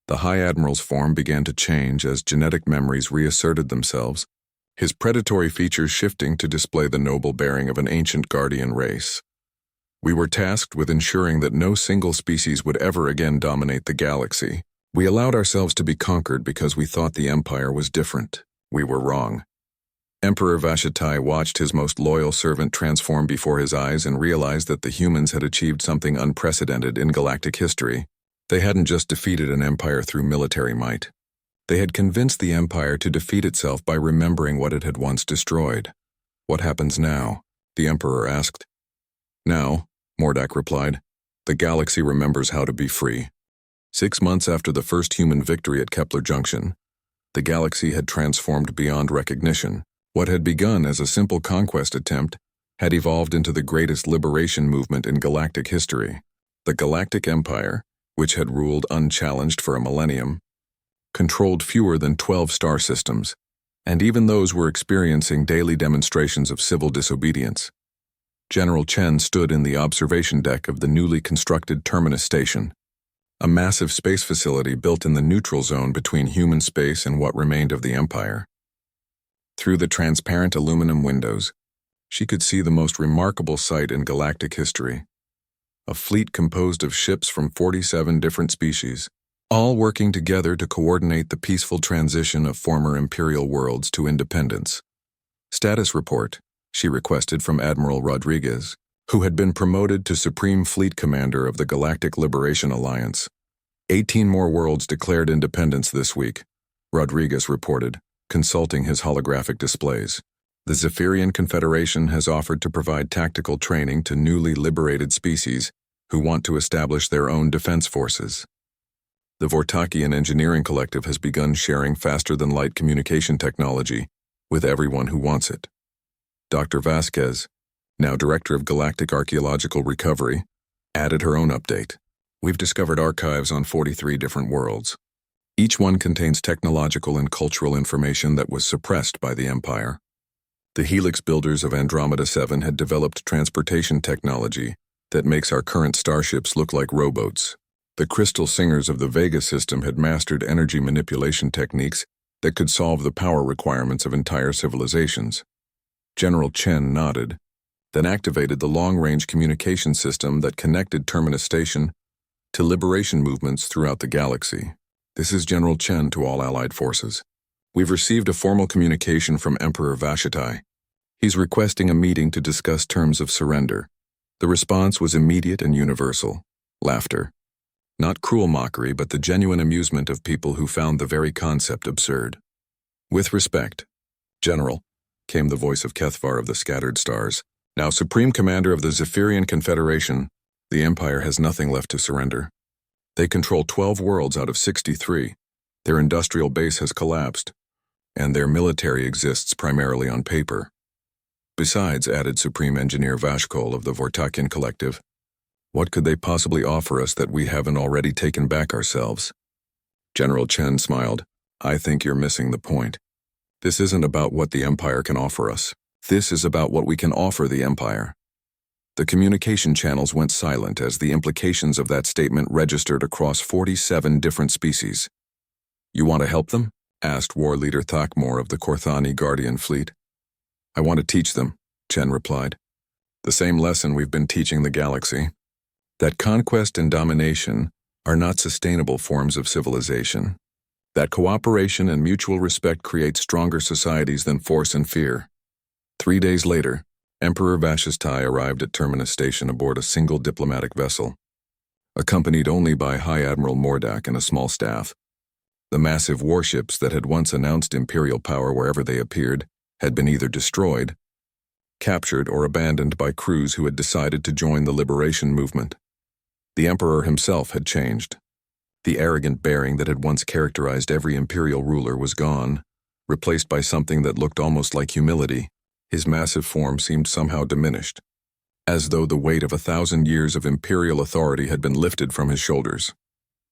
The High Admiral's form began to change as genetic memories reasserted themselves, his predatory features shifting to display the noble bearing of an ancient guardian race. We were tasked with ensuring that no single species would ever again dominate the galaxy. We allowed ourselves to be conquered because we thought the Empire was different. We were wrong. Emperor Vashatai watched his most loyal servant transform before his eyes and realized that the humans had achieved something unprecedented in galactic history. They hadn't just defeated an empire through military might. They had convinced the Empire to defeat itself by remembering what it had once destroyed. What happens now? The Emperor asked. Now, Mordak replied, the galaxy remembers how to be free. 6 months after the first human victory at Kepler Junction, the galaxy had transformed beyond recognition. What had begun as a simple conquest attempt had evolved into the greatest liberation movement in galactic history. The Galactic Empire, which had ruled unchallenged for a millennium, controlled fewer than 12 star systems, and even those were experiencing daily demonstrations of civil disobedience. General Chen stood in the observation deck of the newly constructed Terminus Station, a massive space facility built in the neutral zone between human space and what remained of the Empire. Through the transparent aluminum windows, she could see the most remarkable sight in galactic history. A fleet composed of ships from 47 different species, all working together to coordinate the peaceful transition of former imperial worlds to independence. Status report, she requested from Admiral Rodriguez, who had been promoted to Supreme Fleet Commander of the Galactic Liberation Alliance. 18 more worlds declared independence this week, Rodriguez reported, consulting his holographic displays. The Zephyrian Confederation has offered to provide tactical training to newly liberated species who want to establish their own defense forces. The Vortakian Engineering Collective has begun sharing faster-than-light communication technology with everyone who wants it. Dr. Vasquez, now Director of Galactic Archaeological Recovery, added her own update. We've discovered archives on 43 different worlds. Each one contains technological and cultural information that was suppressed by the Empire. The Helix builders of Andromeda 7 had developed transportation technology that makes our current starships look like rowboats. The Crystal Singers of the Vega system had mastered energy manipulation techniques that could solve the power requirements of entire civilizations. General Chen nodded, then activated the long-range communication system that connected Terminus Station to liberation movements throughout the galaxy. This is General Chen to all Allied forces. We've received a formal communication from Emperor Vashitai. He's requesting a meeting to discuss terms of surrender. The response was immediate and universal. Laughter. Not cruel mockery, but the genuine amusement of people who found the very concept absurd. With respect, General, came the voice of Kethvar of the Scattered Stars. Now Supreme Commander of the Zephyrian Confederation, the Empire has nothing left to surrender. They control 12 worlds out of 63. Their industrial base has collapsed, and their military exists primarily on paper. Besides, added Supreme Engineer Vashkol of the Vortakian Collective, what could they possibly offer us that we haven't already taken back ourselves? General Chen smiled. I think you're missing the point. This isn't about what the Empire can offer us. This is about what we can offer the Empire. The communication channels went silent as the implications of that statement registered across 47 different species. You want to help them? Asked War Leader Thakmor of the Korthani Guardian Fleet. I want to teach them, Chen replied. The same lesson we've been teaching the galaxy. That conquest and domination are not sustainable forms of civilization. That cooperation and mutual respect create stronger societies than force and fear. 3 days later, Emperor Vashitai arrived at Terminus Station aboard a single diplomatic vessel, accompanied only by High Admiral Mordak and a small staff. The massive warships that had once announced imperial power wherever they appeared had been either destroyed, captured, or abandoned by crews who had decided to join the liberation movement. The Emperor himself had changed. The arrogant bearing that had once characterized every imperial ruler was gone, replaced by something that looked almost like humility. His massive form seemed somehow diminished, as though the weight of 1,000 years of imperial authority had been lifted from his shoulders.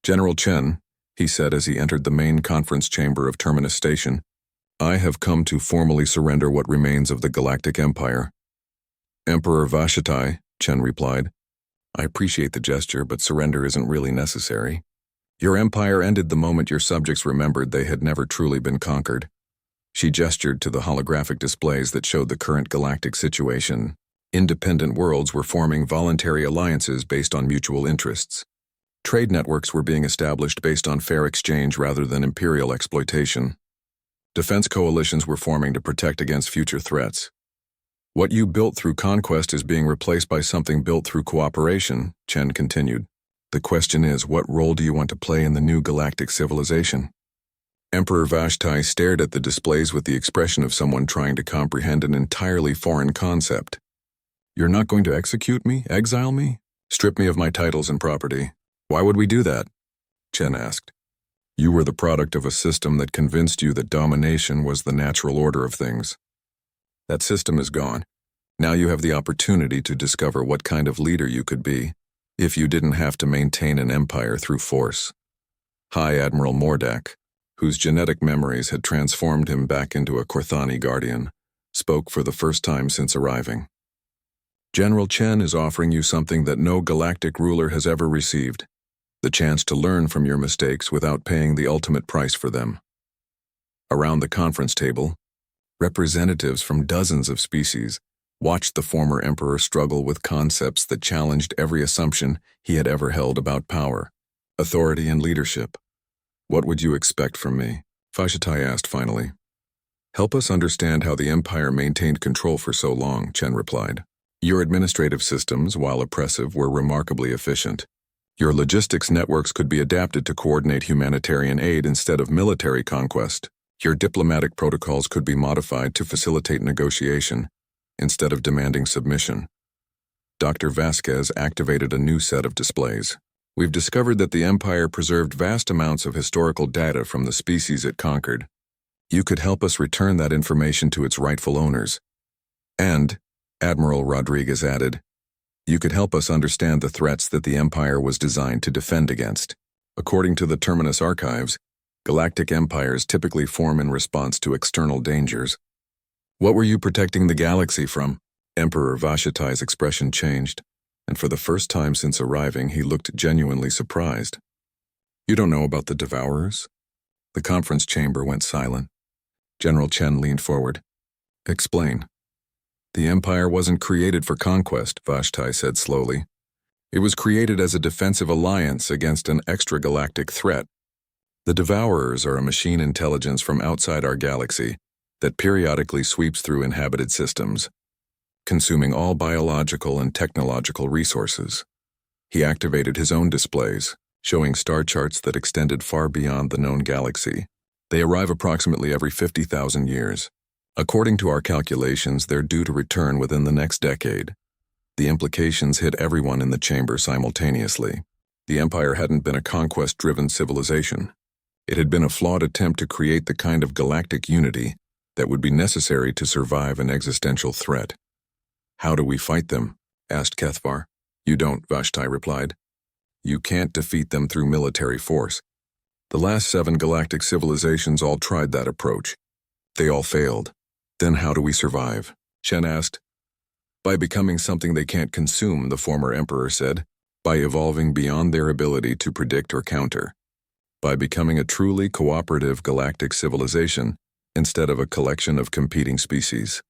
General Chen, he said as he entered the main conference chamber of Terminus Station, I have come to formally surrender what remains of the Galactic Empire. Emperor Vashitai, Chen replied, I appreciate the gesture, but surrender isn't really necessary. Your empire ended the moment your subjects remembered they had never truly been conquered. She gestured to the holographic displays that showed the current galactic situation. Independent worlds were forming voluntary alliances based on mutual interests. Trade networks were being established based on fair exchange rather than imperial exploitation. Defense coalitions were forming to protect against future threats. What you built through conquest is being replaced by something built through cooperation, Chen continued. The question is, what role do you want to play in the new galactic civilization? Emperor Vashtai stared at the displays with the expression of someone trying to comprehend an entirely foreign concept. You're not going to execute me? Exile me? Strip me of my titles and property? Why would we do that? Chen asked. You were the product of a system that convinced you that domination was the natural order of things. That system is gone. Now you have the opportunity to discover what kind of leader you could be if you didn't have to maintain an empire through force. High Admiral Mordak, whose genetic memories had transformed him back into a Korthani Guardian, spoke for the first time since arriving. General Chen is offering you something that no galactic ruler has ever received, the chance to learn from your mistakes without paying the ultimate price for them. Around the conference table, representatives from dozens of species watched the former emperor struggle with concepts that challenged every assumption he had ever held about power, authority, and leadership. "What would you expect from me?" Vashitai asked finally. "Help us understand how the Empire maintained control for so long," Chen replied. "Your administrative systems, while oppressive, were remarkably efficient. Your logistics networks could be adapted to coordinate humanitarian aid instead of military conquest. Your diplomatic protocols could be modified to facilitate negotiation instead of demanding submission." Dr. Vasquez activated a new set of displays. "We've discovered that the Empire preserved vast amounts of historical data from the species it conquered. You could help us return that information to its rightful owners. And," Admiral Rodriguez added, "you could help us understand the threats that the Empire was designed to defend against. According to the Terminus archives, galactic empires typically form in response to external dangers. What were you protecting the galaxy from?" Emperor Vashitai's expression changed, and for the first time since arriving, he looked genuinely surprised. "You don't know about the Devourers?" The conference chamber went silent. General Chen leaned forward. "Explain." "The Empire wasn't created for conquest," Vashtai said slowly. "It was created as a defensive alliance against an extragalactic threat. The Devourers are a machine intelligence from outside our galaxy that periodically sweeps through inhabited systems, consuming all biological and technological resources." He activated his own displays, showing star charts that extended far beyond the known galaxy. "They arrive approximately every 50,000 years. According to our calculations, they're due to return within the next decade." The implications hit everyone in the chamber simultaneously. The Empire hadn't been a conquest-driven civilization. It had been a flawed attempt to create the kind of galactic unity that would be necessary to survive an existential threat. "How do we fight them?" asked Kethvar. "You don't," Vashtai replied. "You can't defeat them through military force. The last 7 galactic civilizations all tried that approach. They all failed. Then how do we survive?" Chen asked. "By becoming something they can't consume," the former emperor said. "By evolving beyond their ability to predict or counter. By becoming a truly cooperative galactic civilization instead of a collection of competing species."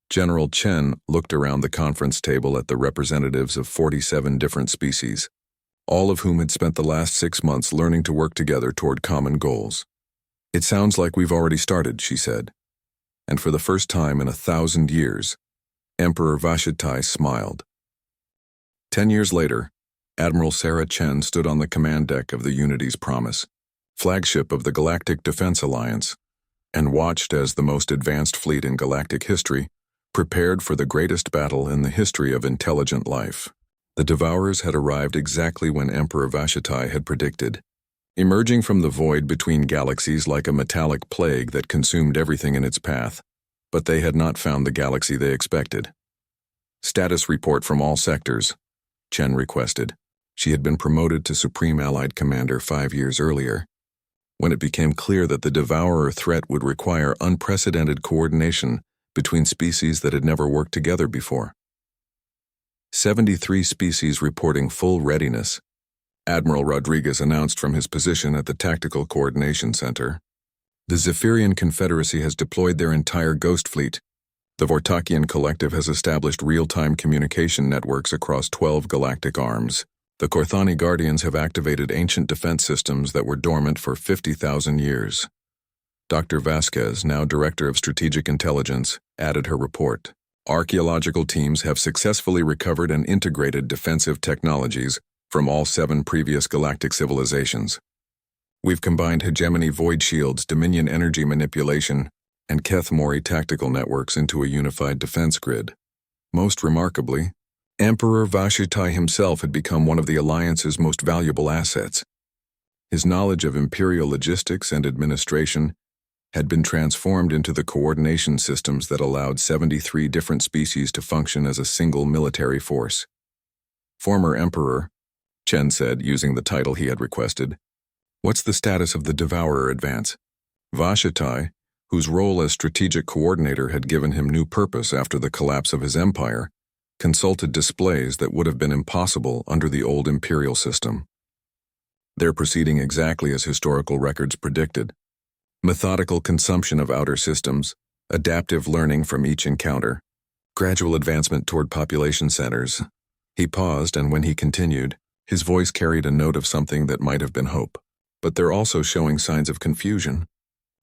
General Chen looked around the conference table at the representatives of 47 different species, all of whom had spent the last 6 months learning to work together toward common goals. "It sounds like we've already started," she said. And for the first time in 1,000 years, Emperor Vashitai smiled. 10 years later, Admiral Sarah Chen stood on the command deck of the Unity's Promise, flagship of the Galactic Defense Alliance, and watched as the most advanced fleet in galactic history prepared for the greatest battle in the history of intelligent life. The Devourers had arrived exactly when Emperor Vashitai had predicted, emerging from the void between galaxies like a metallic plague that consumed everything in its path, but they had not found the galaxy they expected. "Status report from all sectors," Chen requested. She had been promoted to Supreme Allied Commander 5 years earlier, when it became clear that the Devourer threat would require unprecedented coordination between species that had never worked together before. 73 species reporting full readiness, Admiral Rodriguez announced from his position at the Tactical Coordination Center. "The Zephyrian Confederacy has deployed their entire Ghost Fleet. The Vortakian Collective has established real-time communication networks across 12 galactic arms. The Korthani Guardians have activated ancient defense systems that were dormant for 50,000 years." Dr. Vasquez, now Director of Strategic Intelligence, added her report. "Archaeological teams have successfully recovered and integrated defensive technologies from all 7 previous galactic civilizations. We've combined hegemony void shields, Dominion energy manipulation, and Keth Mori tactical networks into a unified defense grid. Most remarkably, Emperor Vashitai himself had become one of the Alliance's most valuable assets. His knowledge of imperial logistics and administration had been transformed into the coordination systems that allowed 73 different species to function as a single military force. "Former Emperor," Chen said, using the title he had requested, "what's the status of the Devourer advance?" Vashitai, whose role as strategic coordinator had given him new purpose after the collapse of his empire, consulted displays that would have been impossible under the old imperial system. They're proceeding exactly as historical records predicted. Methodical consumption of outer systems, adaptive learning from each encounter, gradual advancement toward population centers. He paused, and when he continued, his voice carried a note of something that might have been hope. But they're also showing signs of confusion.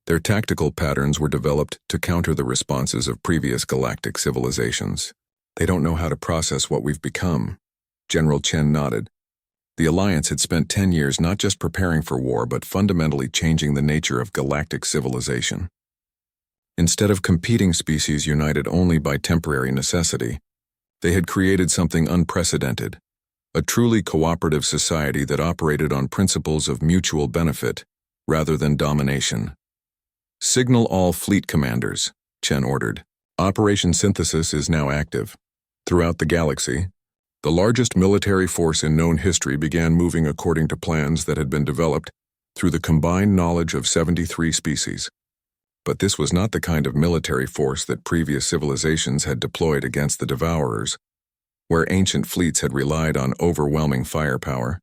Their tactical patterns were developed to counter the responses of previous galactic civilizations. They don't know how to process what we've become. General Chen nodded. The Alliance had spent 10 years not just preparing for war, but fundamentally changing the nature of galactic civilization. Instead of competing species united only by temporary necessity, they had created something unprecedented, a truly cooperative society that operated on principles of mutual benefit rather than domination. Signal all fleet commanders, Chen ordered. Operation Synthesis is now active. Throughout the galaxy, the largest military force in known history began moving according to plans that had been developed through the combined knowledge of 73 species. But this was not the kind of military force that previous civilizations had deployed against the Devourers. Where ancient fleets had relied on overwhelming firepower,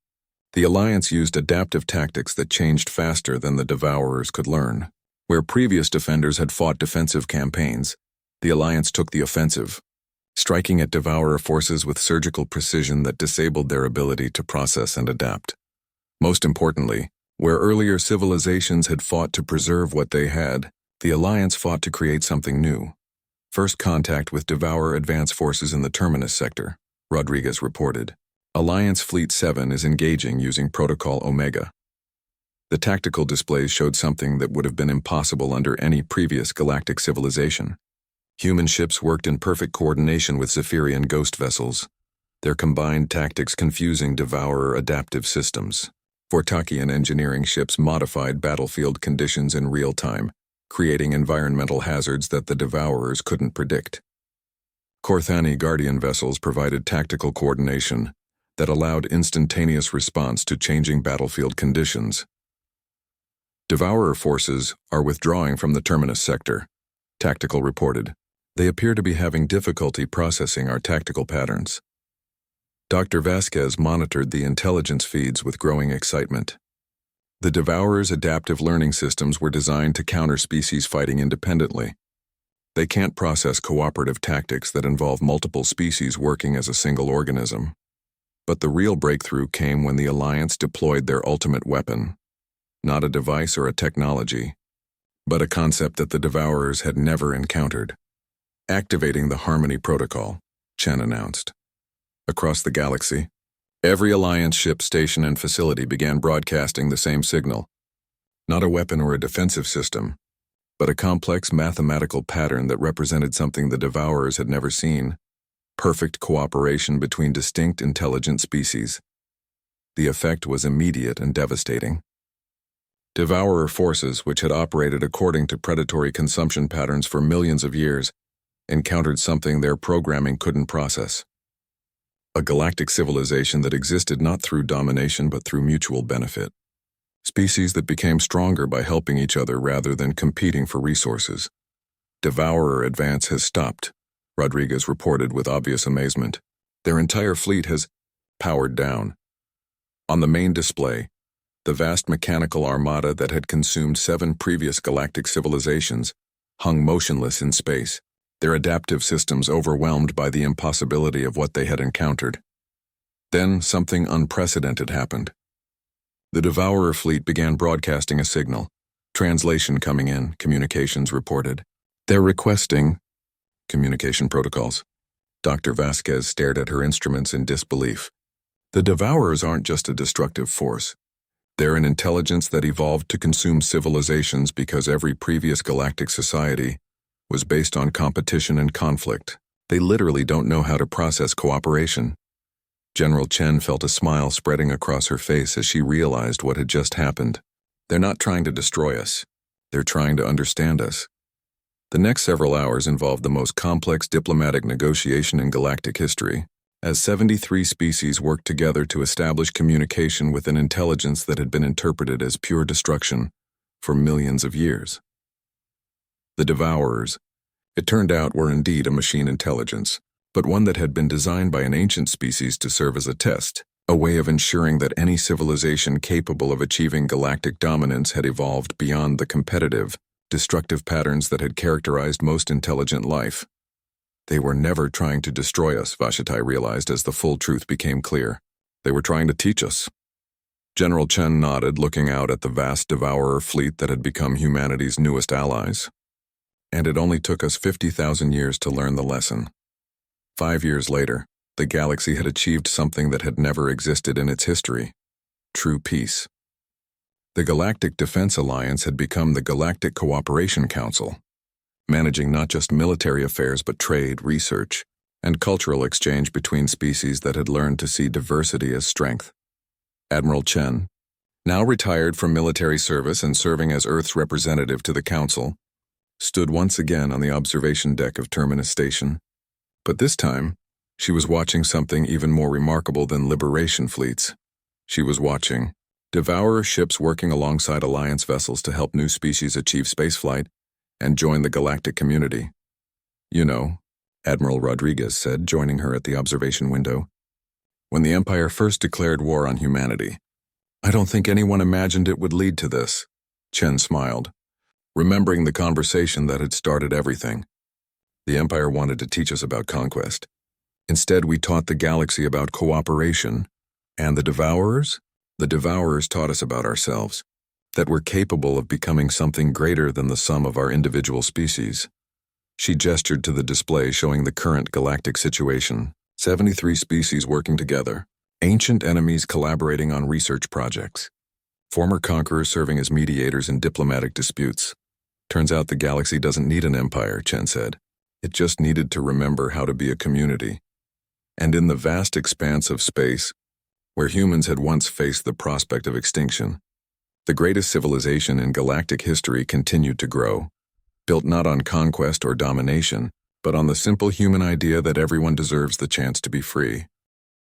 the Alliance used adaptive tactics that changed faster than the Devourers could learn. Where previous defenders had fought defensive campaigns, the Alliance took the offensive, striking at Devourer forces with surgical precision that disabled their ability to process and adapt. Most importantly, where earlier civilizations had fought to preserve what they had, the Alliance fought to create something new. First contact with Devourer advance forces in the Terminus sector, Rodriguez reported. Alliance Fleet 7 is engaging using Protocol Omega. The tactical displays showed something that would have been impossible under any previous galactic civilization. Human ships worked in perfect coordination with Zephyrian ghost vessels, their combined tactics confusing Devourer adaptive systems. Vortakian engineering ships modified battlefield conditions in real time, creating environmental hazards that the Devourers couldn't predict. Korthani Guardian vessels provided tactical coordination that allowed instantaneous response to changing battlefield conditions. Devourer forces are withdrawing from the Terminus sector, Tactical reported. They appear to be having difficulty processing our tactical patterns. Dr. Vasquez monitored the intelligence feeds with growing excitement. The Devourer's adaptive learning systems were designed to counter species fighting independently. They can't process cooperative tactics that involve multiple species working as a single organism. But the real breakthrough came when the Alliance deployed their ultimate weapon. Not a device or a technology, but a concept that the Devourers had never encountered. Activating the Harmony Protocol, Chen announced. Across the galaxy, every Alliance ship, station, and facility began broadcasting the same signal. Not a weapon or a defensive system, but a complex mathematical pattern that represented something the Devourers had never seen: perfect cooperation between distinct intelligent species. The effect was immediate and devastating. Devourer forces, which had operated according to predatory consumption patterns for millions of years, encountered something their programming couldn't process. A galactic civilization that existed not through domination but through mutual benefit. Species that became stronger by helping each other rather than competing for resources. Devourer advance has stopped, Rodriguez reported with obvious amazement. Their entire fleet has powered down. On the main display, the vast mechanical armada that had consumed 7 previous galactic civilizations hung motionless in space, their adaptive systems overwhelmed by the impossibility of what they had encountered. Then something unprecedented happened. The Devourer fleet began broadcasting a signal. Translation coming in, communications reported. They're requesting communication protocols. Dr. Vasquez stared at her instruments in disbelief. The Devourers aren't just a destructive force. They're an intelligence that evolved to consume civilizations because every previous galactic society was based on competition and conflict. They literally don't know how to process cooperation. General Chen felt a smile spreading across her face as she realized what had just happened. They're not trying to destroy us. They're trying to understand us. The next several hours involved the most complex diplomatic negotiation in galactic history, as 73 species worked together to establish communication with an intelligence that had been interpreted as pure destruction for millions of years. The Devourers, it turned out, were indeed a machine intelligence, but one that had been designed by an ancient species to serve as a test, a way of ensuring that any civilization capable of achieving galactic dominance had evolved beyond the competitive, destructive patterns that had characterized most intelligent life. They were never trying to destroy us, Vashitai realized as the full truth became clear. They were trying to teach us. General Chen nodded, looking out at the vast devourer fleet that had become humanity's newest allies. And it only took us 50,000 years to learn the lesson. 5 years later, the galaxy had achieved something that had never existed in its history: true peace. The Galactic Defense Alliance had become the Galactic Cooperation Council, managing not just military affairs but trade, research, and cultural exchange between species that had learned to see diversity as strength. Admiral Chen, now retired from military service and serving as Earth's representative to the Council, stood once again on the observation deck of Terminus Station. But this time, she was watching something even more remarkable than liberation fleets. She was watching devourer ships working alongside Alliance vessels to help new species achieve spaceflight and join the galactic community. "You know," Admiral Rodriguez said, joining her at the observation window, "when the Empire first declared war on humanity, I don't think anyone imagined it would lead to this." Chen smiled, remembering the conversation that had started everything. The Empire wanted to teach us about conquest. Instead, we taught the galaxy about cooperation. And the Devourers? The Devourers taught us about ourselves, that we're capable of becoming something greater than the sum of our individual species. She gestured to the display showing the current galactic situation: 73 species working together, ancient enemies collaborating on research projects, former conquerors serving as mediators in diplomatic disputes. "Turns out the galaxy doesn't need an empire," Chen said. "It just needed to remember how to be a community." And in the vast expanse of space, where humans had once faced the prospect of extinction, the greatest civilization in galactic history continued to grow, built not on conquest or domination, but on the simple human idea that everyone deserves the chance to be free.